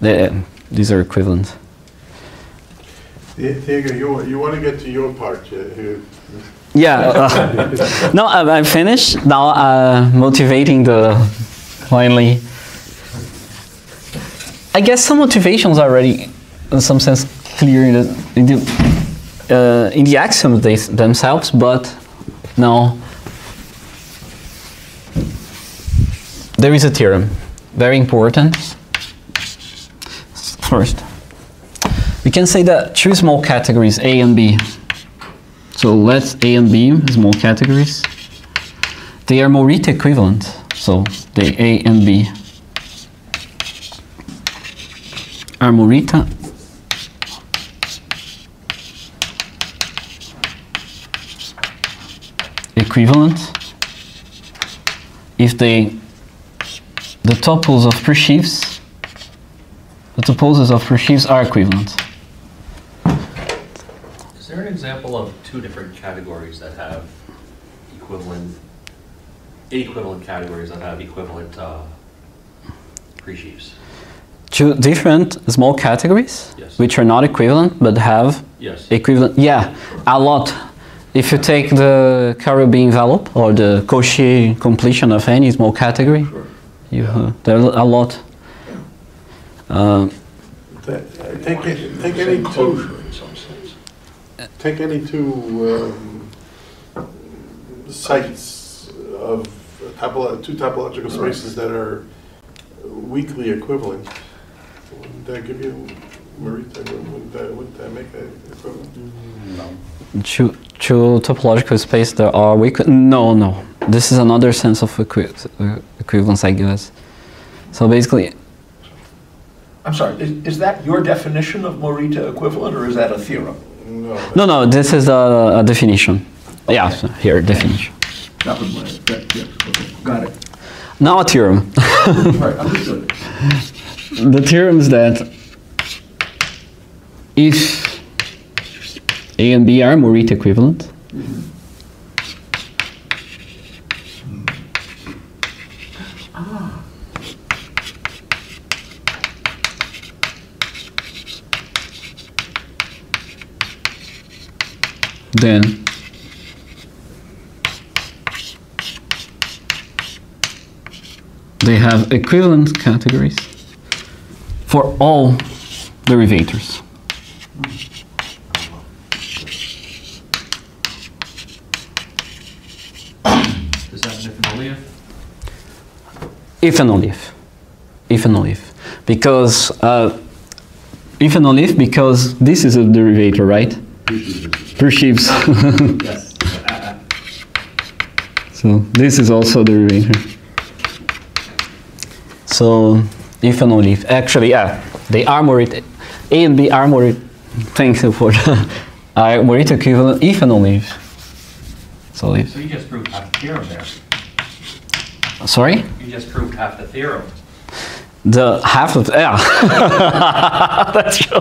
these are equivalent. Thiago, you want to get to your part here? Yeah. No, I'm finished. Now motivating finally. I guess some motivations are already, in some sense, clear in the axioms themselves, but now there is a theorem, very important. First, we can say that two small categories, A and B. So let's A and B, small categories. They are Morita equivalent, so the A and B are Morita equivalent if the topos of presheaves, the toposes of presheaves are equivalent. Is there an example of two different categories that have equivalent categories that have equivalent presheaves? Two different small categories, Yes. which are not equivalent but have Yes. equivalent. Yeah, a lot. If you take the Caribbean envelope or the Cauchy completion of any small category, there are a lot. Take any two. Take any two sites of two topological spaces that are weakly equivalent. Would that give you Morita, would that make that equivalent? To topological space, there are no. This is another sense of equivalence, I guess. So basically, I'm sorry, is that your definition of Morita equivalent, or is that a theorem? No, this is a definition. Okay. Yeah, so here, definition. That was my, yes, okay, got it. Now a theorem. Right, understood. The theorem is that if A and B are Morita equivalent, then they have equivalent categories for all derivators. Is that an if and only if? If and only if. If and only if. Because if and only if, because this is a derivator, right? Presheaves. Yes. So this is also a derivator. So if and only if. Actually, yeah, they are Morita. A and B are Morita. Thank you for are Morita equivalent if and only if. So if. So you just proved half the theorem there. Sorry? You just proved half the theorem. The half of that's true.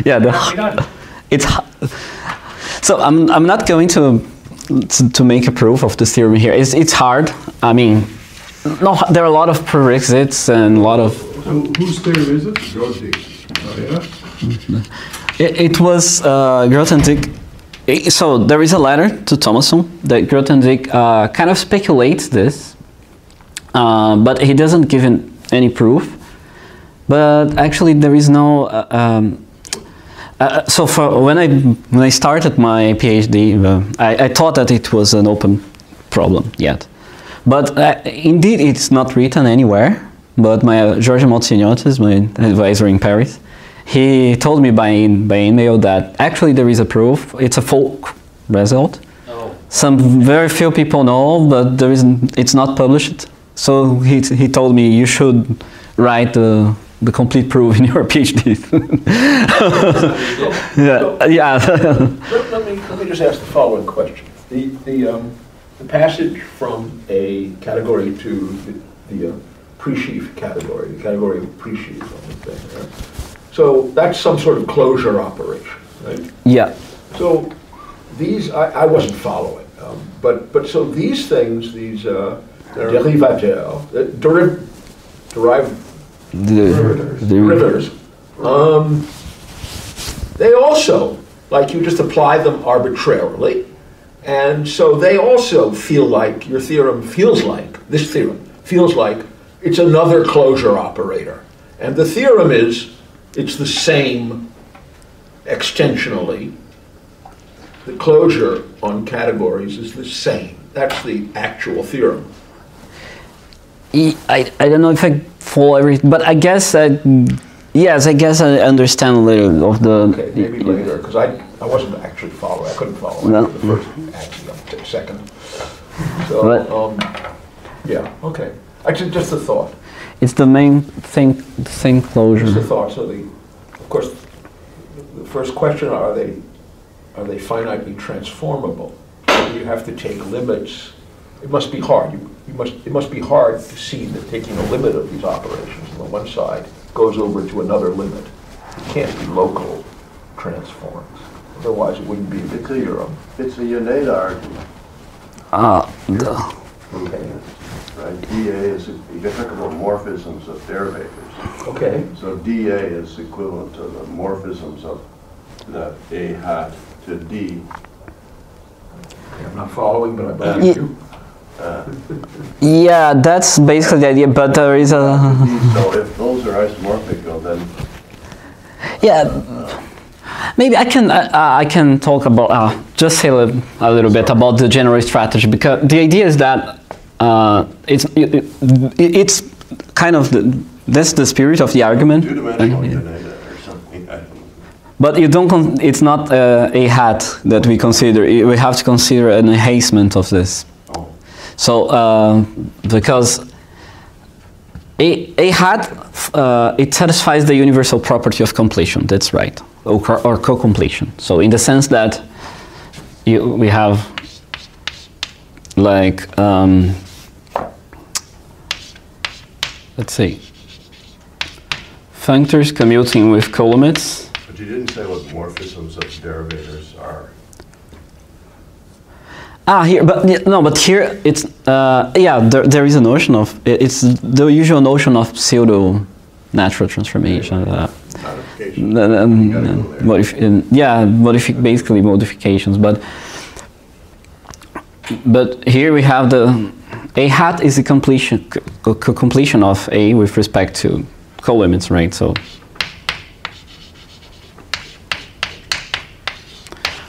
Yeah, it's so I'm not going to make a proof of this theorem here. It's hard. I mean, no, there are a lot of prerequisites and a lot of. So whose theorem is it? Grothendieck. Oh yeah. It was Grothendieck. So there is a letter to Thomason that Grothendieck kind of speculates this, but he doesn't give any proof. But actually, there is no. So for when I started my PhD, I thought that it was an open problem yet, but indeed it's not written anywhere. But my Georges Monsignotis, my advisor in Paris, he told me by email that actually there is a proof. It's a folk result. Oh. Some very few people know, but it's not published. So he told me you should write the complete proof in your PhD. Yeah. Let me just ask the following question. The passage from a category to the presheaf category, the category of presheaves on the thing, right? So that's some sort of closure operation, right? Yeah. So these, I wasn't following, but so these things, these derivators, derivators, they also, like you just apply them arbitrarily, and so they also feel like, your theorem feels like, this theorem feels like it's another closure operator. And the theorem is, it's the same extensionally. The closure on categories is the same. That's the actual theorem. I don't know if I follow everything, but I guess yes, I guess I understand a little of the. Okay, maybe later, because I wasn't actually following. I couldn't follow No. the first axiom, second. So yeah, okay. Actually, just a thought. It's the main thing, the same closure. Just a thought. So of course, the first question: are they finitely transformable? You have to take limits. It must be hard. It must be hard to see that taking a limit of these operations on the one side goes over to another limit. It can't be local transforms. Otherwise, it wouldn't be a big theorem. It's a Uneda argument. Okay. Right? dA is, you can talk about morphisms of derivators. Okay. So dA is equivalent to the morphisms of the A hat to D. Okay, I'm not following, but I believe you. Yeah, that's basically the idea, but there is a. So if those are isomorphic, then. Yeah, maybe I can talk about just say a little bit about the general strategy, because the idea is that it's kind of that's the spirit of the argument. Two-dimensional Uneda or something. But you don't. It's not a hat that we consider. We have to consider an enhancement of this. Oh. So because a hat it satisfies the universal property of completion. That's right, or co-completion. So in the sense that we have like let's see, functors commuting with colimits. But you didn't say what morphisms of derivators are. Here, but no, but here it's yeah. There is a notion of it's the usual notion of pseudo natural transformation. Modification. Basically modifications. But here we have a hat is a completion of A with respect to colimits, right? So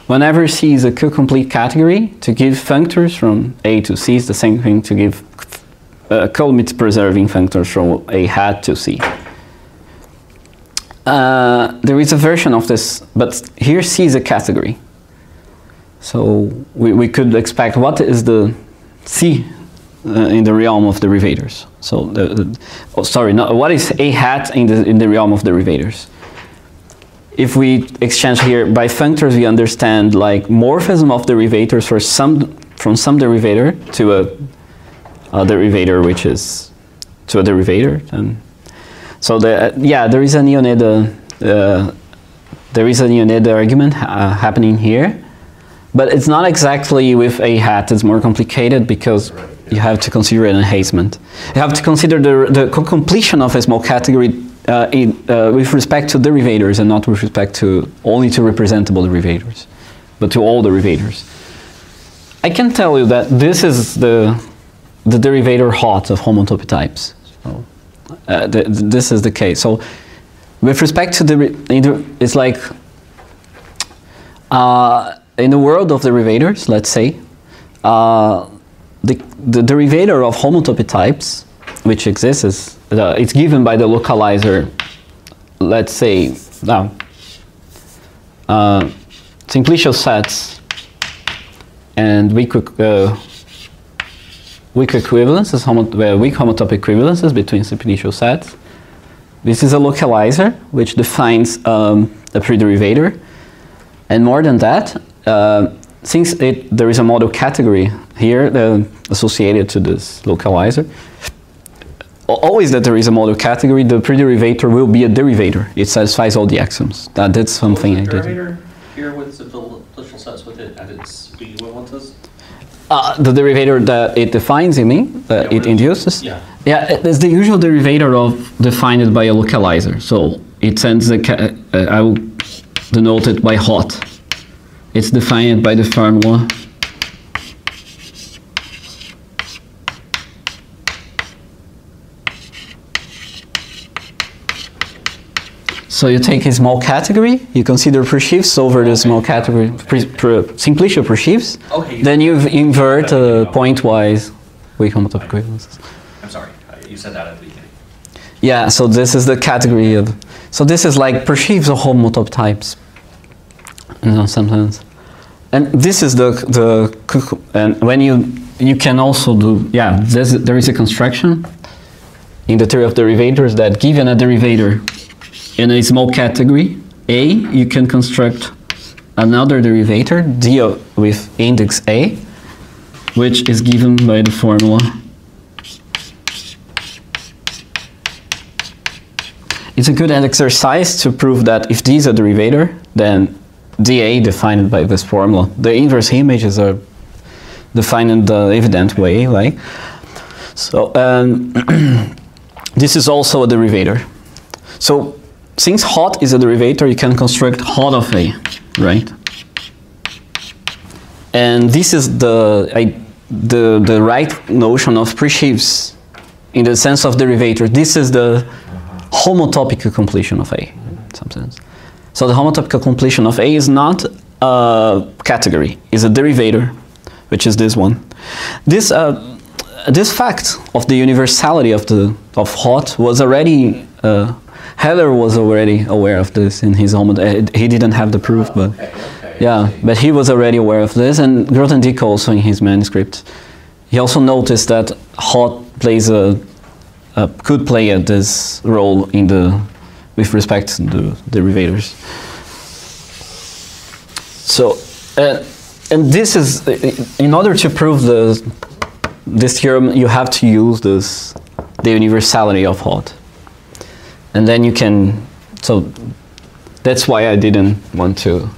whenever C is a co-complete category, to give functors from A to C is the same thing to give colimits preserving functors from A hat to C. There is a version of this, but here C is a category. So we could expect what is the C in the realm of derivators. So what is A hat in the realm of derivators? If we exchange here by functors, we understand like morphism of derivators from some derivator to a derivator which is to a derivator. And so there is a Neoneda argument happening here, but it's not exactly with A hat. It's more complicated because you have to consider an enhancement. You have to consider the completion of a small category with respect to derivators and not with respect to only to representable derivators, but to all derivators. I can tell you that this is the derivator hot of homotopy types. So, this is the case. So with respect to it's like in the world of derivators, let's say, the derivator of homotopy types, which exists, is it's given by the localizer, let's say, simplicial sets and weak equivalences, weak homotopic equivalences between simplicial sets. This is a localizer which defines a prederivator, and more than that, since there is a model category here associated to this localizer, always that there is a model category, the prederivator will be a derivator. It satisfies all the axioms. That's something I did. Derivator here with simplicial sets with it at its equivalences? The derivator that it defines, you mean? It induces? Yeah. Yeah, it's the usual derivator of defined by a localizer. So it sends I will denote it by hot. It's defined by the formula so you take a small category, you consider presheaves over the small category, simplicial presheaves, then you invert pointwise weak homotopic equivalences. I'm sorry, you said that at the beginning. Yeah, so this is the category of, so this is like presheaves of homotop types. Sometimes, and this is and when you can also do, yeah, there is a construction in the theory of derivators that given a derivator in a small category A, you can construct another derivator D with index A, which is given by the formula. It's a good exercise to prove that if D is a derivator, then dA defined by this formula. The inverse images are defined in the evident way, like so. This is also a derivator. So since hot is a derivator, you can construct hot of A, right? And this is the right notion of presheaves in the sense of derivator. This is the homotopical completion of A, in some sense. So the homotopical completion of A is not a category, it's a derivator, which is this one. This fact of the universality of hot was already Heller was already aware of this in his he didn't have the proof, but yeah, but he was already aware of this, and Grothendieck also in his manuscript. He also noticed that hot plays could play this role in with respect to the derivators. So, and this is, in order to prove this theorem, you have to use the universality of hot. And then you can, so that's why I didn't want to.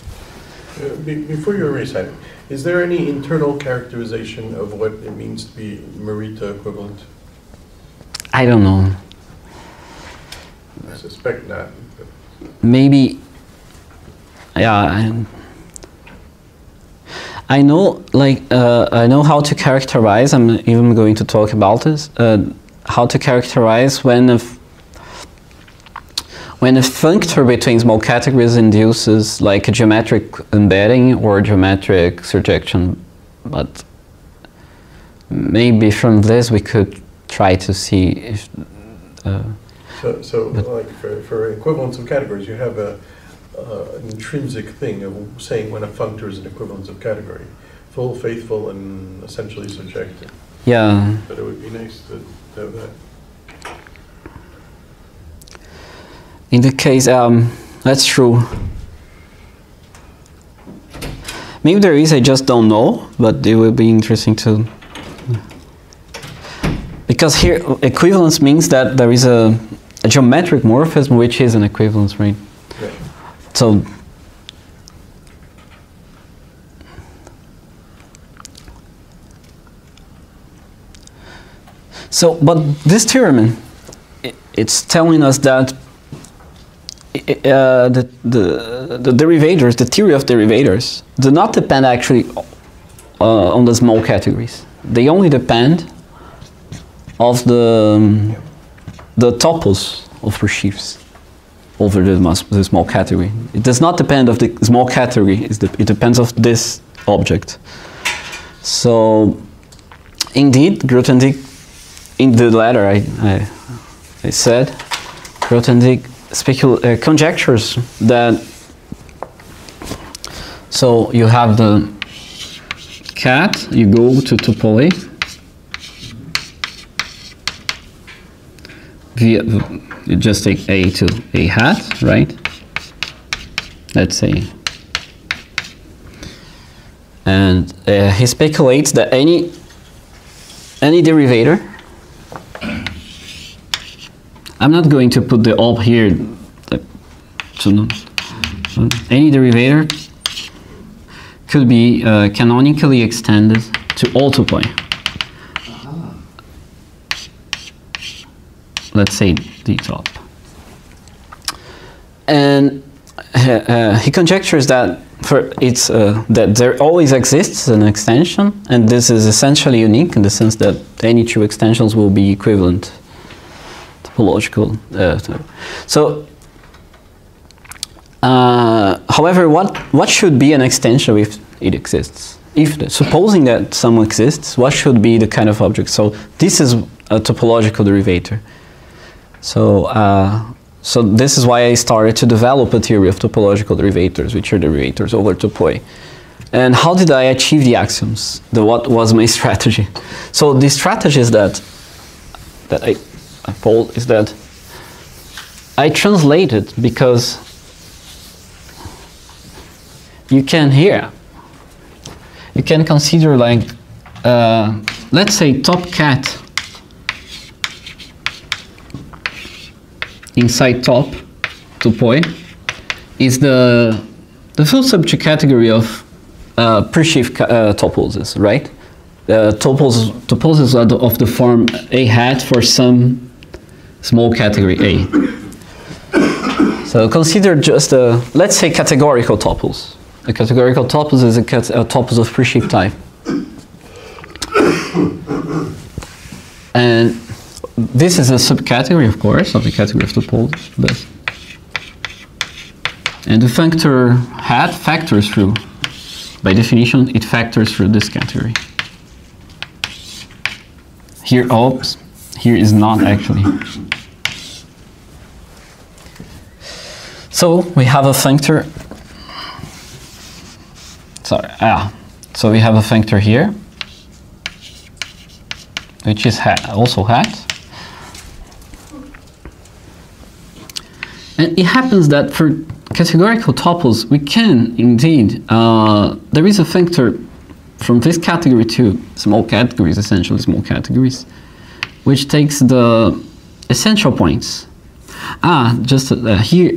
Before you erase it, is there any internal characterization of what it means to be Morita equivalent? I don't know. I suspect not. Maybe, yeah. I know, I know how to characterize. I'm even going to talk about this. How to characterize when a functor between small categories induces like a geometric embedding or geometric surjection, but maybe from this we could try to see if. So like for equivalence of categories, you have an intrinsic thing of saying when a functor is an equivalence of category, full, faithful, and essentially surjected. Yeah. But it would be nice to have that. In the case, that's true. Maybe there is, I just don't know, but it will be interesting to. Because here, equivalence means that there is a geometric morphism which is an equivalence, right? Yeah. But this theorem, it's telling us that the derivators, the theory of derivators, do not depend actually on the small categories. They only depend of the topos of presheaves over the small category. It does not depend of the small category. It depends of this object. So, indeed, Grothendieck, in the letter I said, Grothendieck conjectures that. So you have the cat. You go to topoi. You just take A to A hat, right? Let's say. And he speculates that any derivator, I'm not going to put the op here, any derivator could be canonically extended to all topoi. Let's say the top. And he conjectures that that there always exists an extension, and this is essentially unique in the sense that any two extensions will be equivalent topological. However, what should be an extension if it exists? Supposing that some exists, what should be the kind of object? So this is a topological derivator. So this is why I started to develop a theory of topological derivators, which are derivators over topoi. And how did I achieve the axioms? What was my strategy? So the strategy is that I followed is that I translated, because you can consider like let's say top cat inside top topoi is the full subject category of presheave toposes, right? Toposes of the form A hat for some small category A. So consider just let's say categorical topos. A categorical topos is a topos of presheave type. And this is a subcategory, of course, of the category of topos. And the functor hat factors through. By definition, it factors through this category. Here, oops, here is not actually. So we have a functor. Sorry, so we have a functor here, which is also hat. And it happens that for categorical topos, we can indeed, there is a functor from this category to small categories, essentially small categories, which takes the essential points. Just here,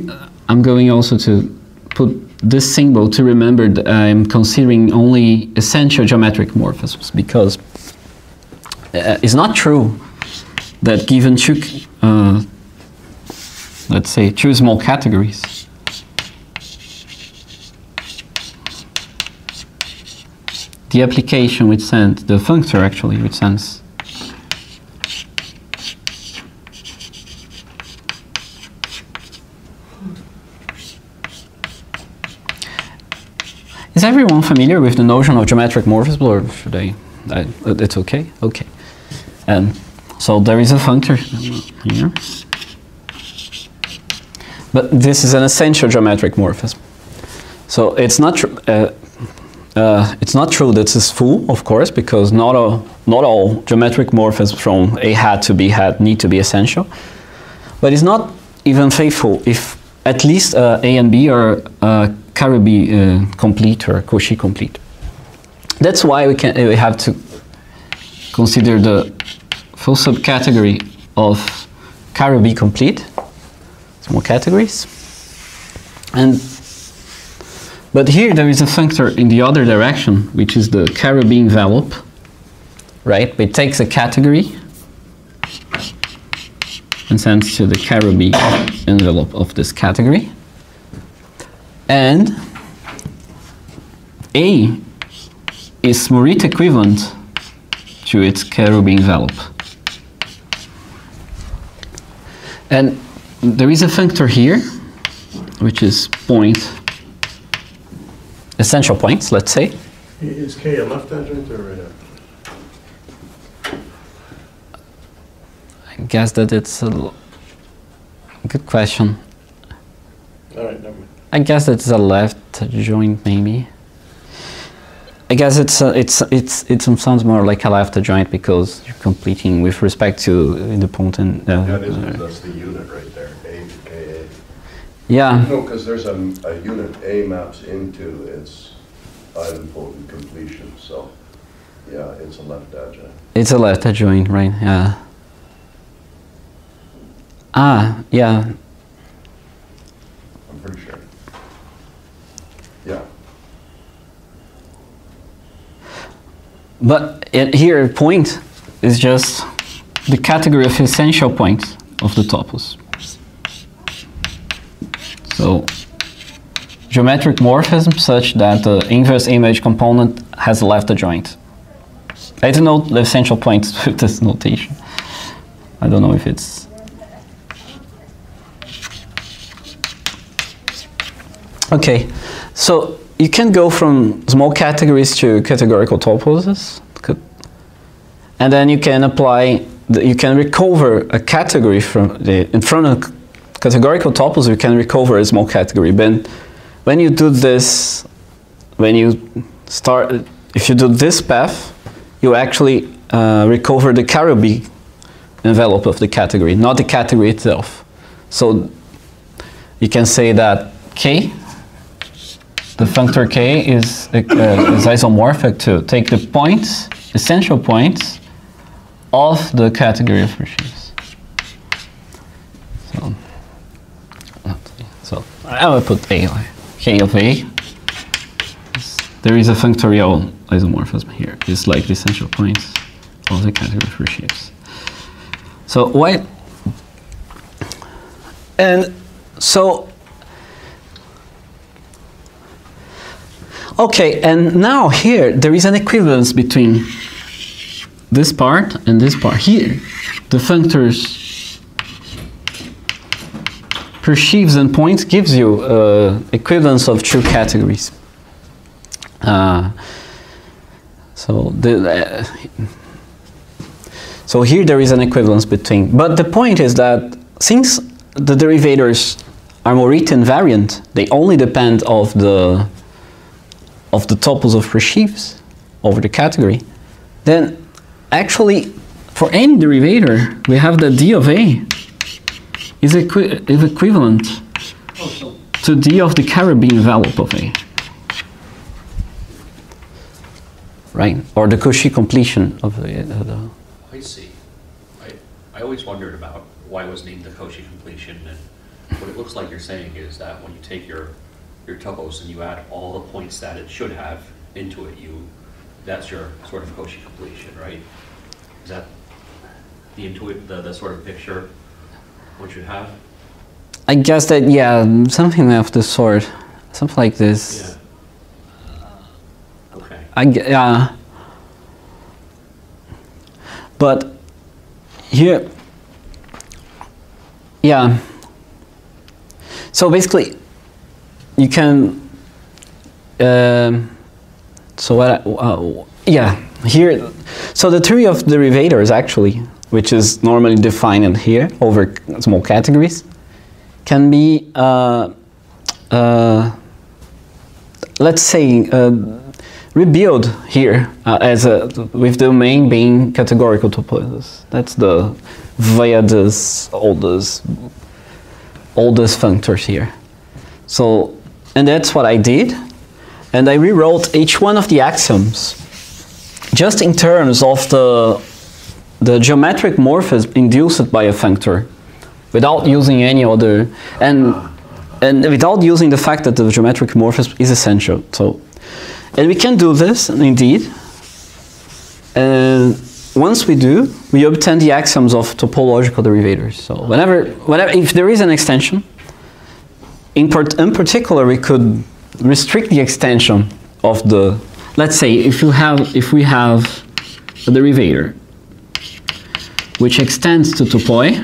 I'm going also to put this symbol to remember that I'm considering only essential geometric morphisms, because it's not true that given two, let's say, two small categories, the application which sends, the functor actually, which sends Is everyone familiar with the notion of geometric morphism, or should it's okay? Okay. And so there is a functor here. But this is an essential geometric morphism. So it's not true that this is full, of course, because not all geometric morphisms from A hat to B hat need to be essential. But it's not even faithful if at least A and B are Cauchy complete or Cauchy complete. That's why we have to consider the full subcategory of Cauchy complete, small categories. But here there is a functor in the other direction, which is the Cauchy envelope, right? It takes a category and sends to the Cauchy envelope of this category. And A is Morita equivalent to its Cauchy envelope. And there is a functor here, which is essential points, let's say. Is K a left adjoint or right adjoint? I guess that it's a good question. All right, never mind. I guess it's a left adjoint, maybe. I guess it sounds more like a left adjoint because you're completing with respect to idempotent. That is because that's the unit right there, A to KA. Yeah. No, because there's a unit A maps into its idempotent completion, so yeah, it's a left adjoint. It's a left adjoint, right? Yeah. Yeah. I'm pretty sure. Yeah. But here, point is just the category of essential points of the topos. So, geometric morphism such that the inverse image component has a left adjoint. I denote the essential points with this notation. I don't know if it's... Okay, so you can go from small categories to categorical toposes, and then you can apply, you can recover a category from in front of categorical topos. You can recover a small category. But when you do this, if you do this path, you actually recover the Cauchy envelope of the category, not the category itself. So you can say that K. The functor K is isomorphic to take the points, essential points, of the category of presheaves. So I will put A, K of A. There is a functorial isomorphism here. It's like the essential points of the category of presheaves. So why? And so. Okay, and now here there is an equivalence between this part and this part. Here, the functors presheaves and points gives you equivalence of two categories. So here there is an equivalence between. But the point is that since the derivators are Morita-invariant, they only depend of the topos of presheaves over the category, then actually for any derivator we have that d of a is equivalent to d of the Caribbean envelope of a. Right? Or the Cauchy completion of the I see. I always wondered about why it was named the Cauchy completion, and what it looks like you're saying is that when you take your topos and you add all the points that it should have into it, that's your sort of Cauchy completion, right? Is that the sort of picture one should have? I guess that, yeah, something of the sort, something like this. Yeah. Okay. Yeah. But here, yeah. So basically, you can. So what? Yeah. Here. So the theory of derivators, actually, which is normally defined here over small categories, can be, let's say, rebuild here with the domain being categorical topos. That's the via all these functors here. So, and that's what I did, and I rewrote each one of the axioms just in terms of the geometric morphism induced by a functor, without using any other, and without using the fact that the geometric morphism is essential. So, and we can do this indeed. And once we do, we obtain the axioms of topological derivators. So whenever if there is an extension, in particular, we could restrict the extension of the. Let's say if we have a derivator which extends to topoi,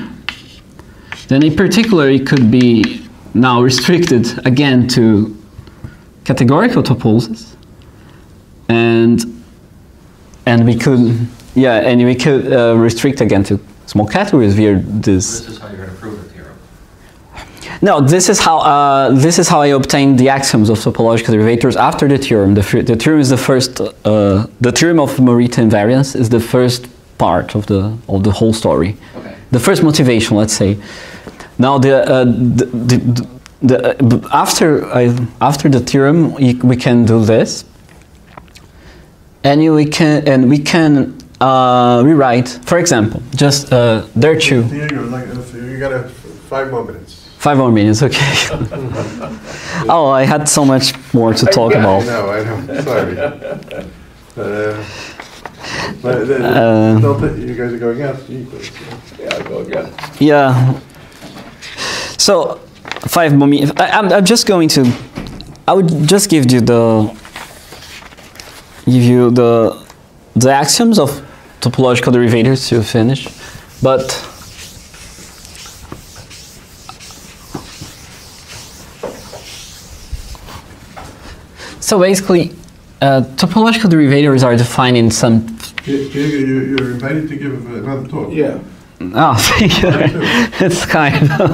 then in particular it could be now restricted again to categorical toposes, and we could restrict again to small categories via this. This is how you're going to prove the theorem. No, this is how I obtained the axioms of topological derivators after the theorem. The theorem is the first. The theorem of Morita-invariance is the first part of the whole story. Okay. The first motivation, let's say. Now after the theorem, we can do this, and we can rewrite. For example, just there are two. Thiago, you got 5 more minutes. 5 more minutes, okay. Oh, I had so much more to talk about. I know. Sorry. You guys are going out. Yeah, I'll go again. Yeah. So 5 more minutes. I'm just going to. I would just give you the axioms of topological derivators to finish, but. So basically, topological derivators are defined in some. You're invited to give another talk. Yeah. Oh, thank you. It's kind of.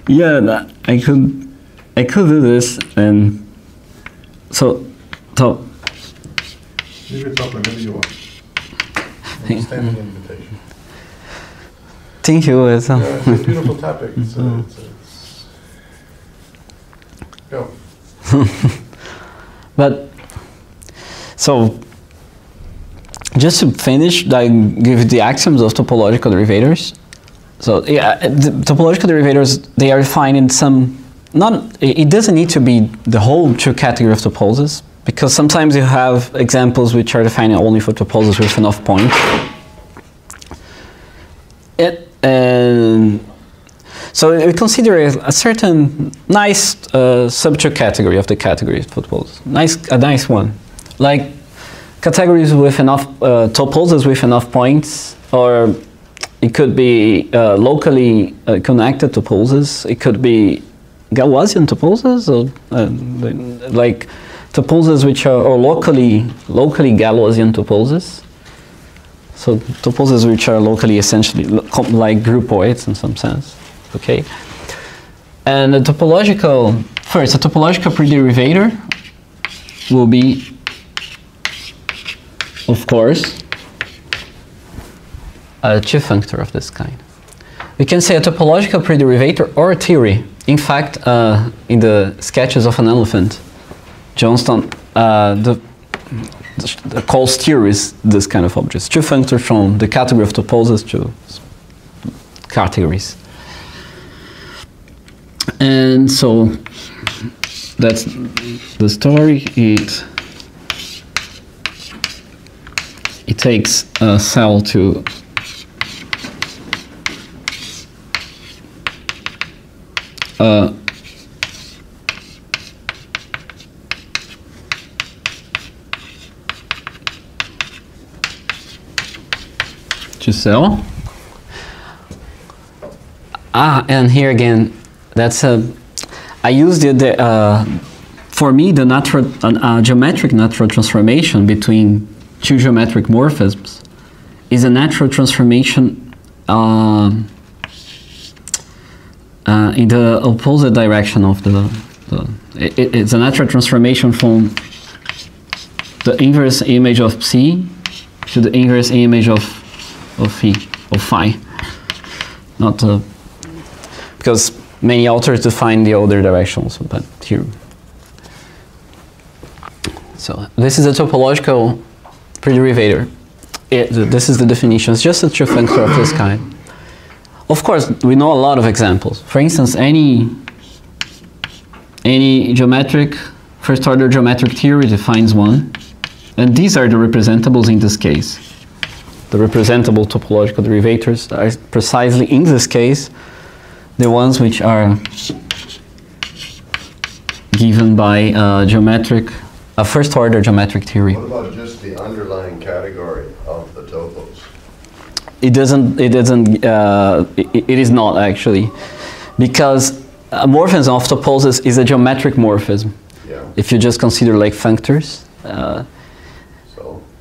Yeah, I could do this, and so. You can talk whenever you want. Standing invitation. Thank you. It's a beautiful topic. Go. But so just to finish, I give the axioms of topological derivators. So yeah, the topological derivators, they are defined in some. It doesn't need to be the whole true category of toposes, because sometimes you have examples which are defined only for toposes with enough points. So we consider a certain nice subtrue category of the category of toposes. A nice one, like categories with enough toposes with enough points, or it could be locally connected toposes. It could be Gaussian toposes, or like toposes which are locally Gaussian toposes. So toposes which are locally essentially like groupoids in some sense. Okay. And a topological, first, a topological prederivator will be, of course, a two-functor of this kind. We can say a topological prederivator or a theory. In fact, in the Sketches of an Elephant, Johnston calls theories this kind of objects. Two functors from the category of toposes to categories. And so that's the story. It takes a cell to cell. And here again, that's a. I used it for me. The natural, geometric natural transformation between two geometric morphisms is a natural transformation in the opposite direction of it's a natural transformation from the inverse image of C to the inverse image of phi. Not because many authors define the other directions, but here. So this is a topological prederivator. This is the definition. It's just a true functor of this kind. Of course, we know a lot of examples. For instance, any geometric, first-order geometric theory defines one, and these are the representables in this case. The representable topological derivators are precisely in this case the ones which are given by a first-order geometric theory. What about just the underlying category of the topos? It is not actually, because a morphism of toposes is a geometric morphism. Yeah. If you just consider like functors,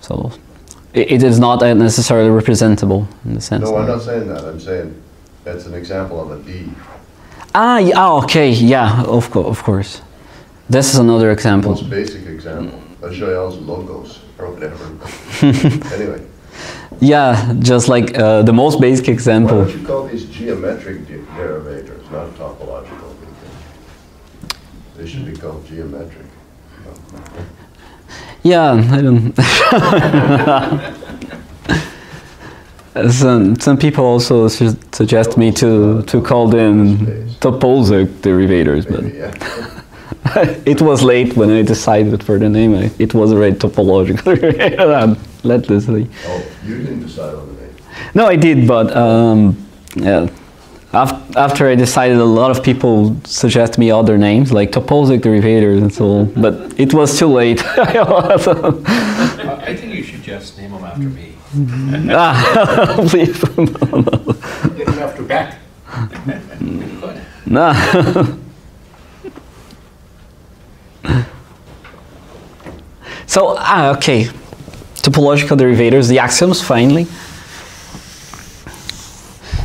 so it is not necessarily representable in the sense. No, I'm not saying that. I'm saying that's an example of a D. Okay, yeah, of course. This is another example. Most basic example. I'll show you also logos or whatever. Anyway. Yeah, just like the most basic example. Why don't you call these geometric derivators, not topological? They should be called geometric. Yeah, I don't. Some people also suggest me to call them topological derivators, but Maybe, yeah. it was late when I decided for the name. It was already topological derivator. Let this be. Oh, you didn't decide on the name. No, I did, but yeah. After I decided, a lot of people suggest me other names like topological derivators and so on, but it was too late. I think you should just name them after me. Please. Get him after Beck. No. So, okay. Topological derivators, the axioms, finally.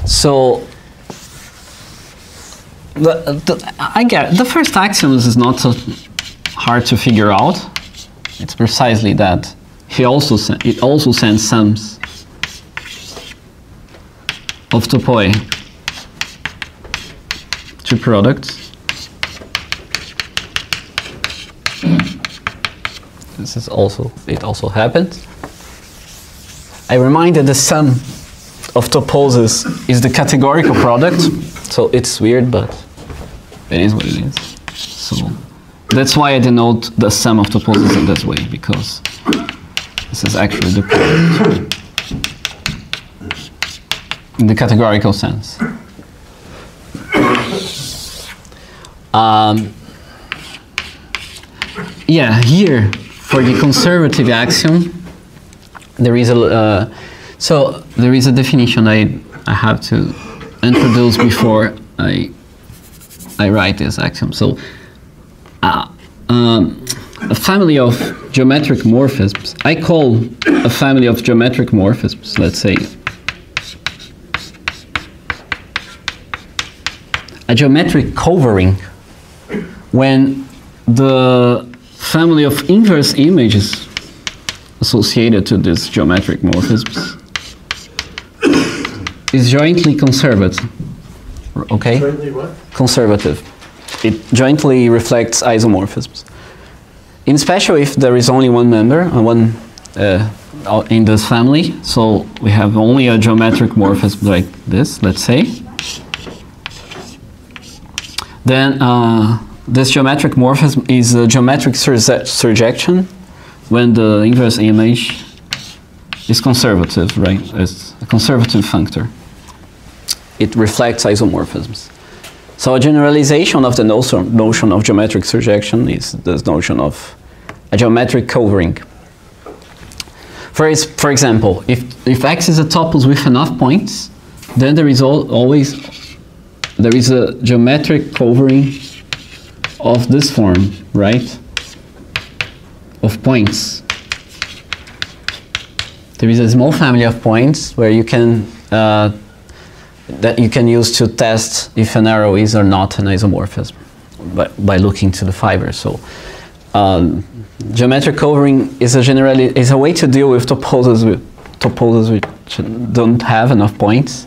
So, I get the first axioms is not so hard to figure out. It's precisely that it also sends sums of topoi to products. This is also, it also happens. I remind that the sum of toposes is the categorical product, so it's weird, but it is what it is. So that's why I denote the sum of toposes in this way, because this is actually the product in the categorical sense. Yeah, here for the conservative axiom, there is a there is a definition I have to introduce before I write this axiom. So a family of geometric morphisms. I call a family of geometric morphisms, let's say, a geometric covering when the family of inverse images associated to this geometric morphisms is jointly conservative. Okay? Jointly what? Conservative. It jointly reflects isomorphisms. In special if there is only one member, in this family, so we have only a geometric morphism like this, let's say, then this geometric morphism is a geometric surjection when the inverse image is conservative, right? It's a conservative functor. It reflects isomorphisms. So a generalization of the notion of geometric surjection is this notion of a geometric covering. For example, if X is a topos with enough points, then there is always a geometric covering of this form, right? Of points. There is a small family of points where you can that you can use to test if an arrow is or not an isomorphism by looking to the fibers. So geometric covering is a way to deal with toposes which don't have enough points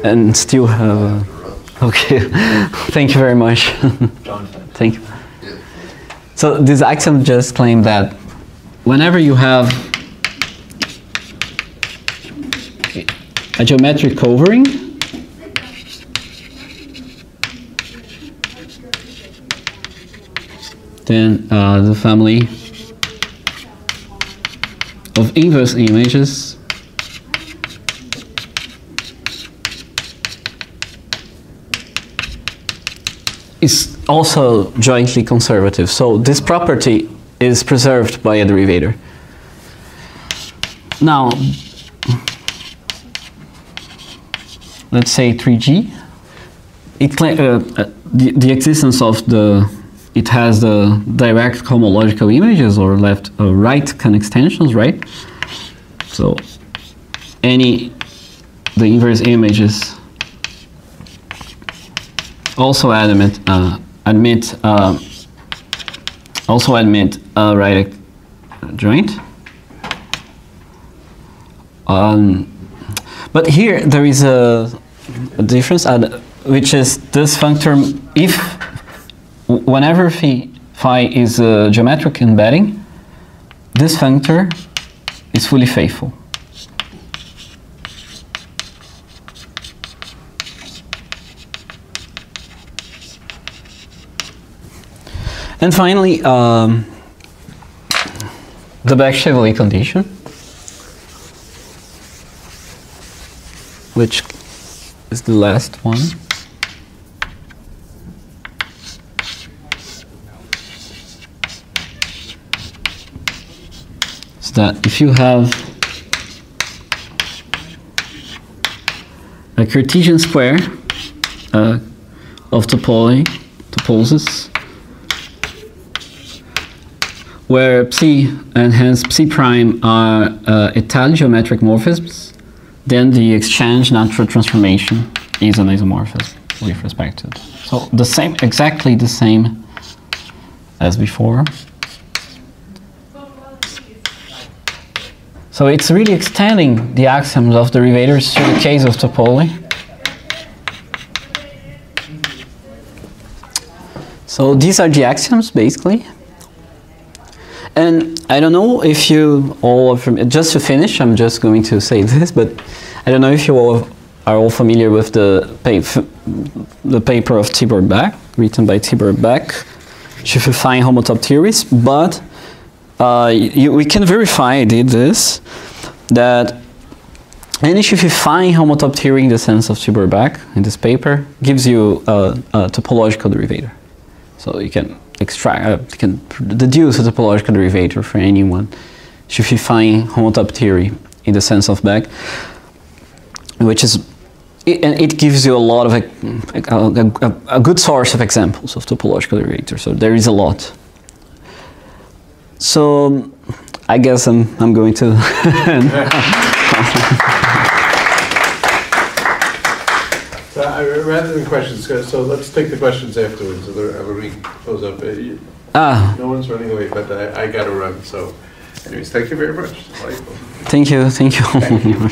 and still have. Okay, thank you very much. Thank you. So this axiom just claimed that whenever you have a geometric covering, then the family of inverse images is also jointly conservative. So this property is preserved by a derivator. Now, let's say 3G, the existence of it has the direct homological images or right extensions, right? So the inverse images also admit a right joint. But here there is a difference, which is this functor. Whenever phi is a geometric embedding, this functor is fully faithful. And finally, the Beck-Chevalier condition, which is the last one. So that if you have a Cartesian square of toposes, where psi and hence psi prime are Italian geometric morphisms, then the exchange natural transformation is an isomorphism with respect to it. So exactly the same as before. So it's really extending the axioms of derivators to the case of topology. So these are the axioms, basically. And I don't know if you all are just to finish, I'm just going to say this, but I don't know if you all are all familiar with the paper of Tibor Beck, written by Tibor Beck, Schiffifying homotop theories, but we can verify, I did this, that any Schiffifying homotop theory in the sense of Tibor Beck in this paper gives you a topological derivator. So you can you can deduce a topological derivator for anyone Schiffifying homotop theory in the sense of Beck, which is, and it gives you a lot of a good source of examples of topological derivators. So there is a lot. So I guess I'm going to. Rather than questions, so let's take the questions afterwards. So we can close up. No one's running away, but I got to run. So, anyways, thank you very much. Thank you.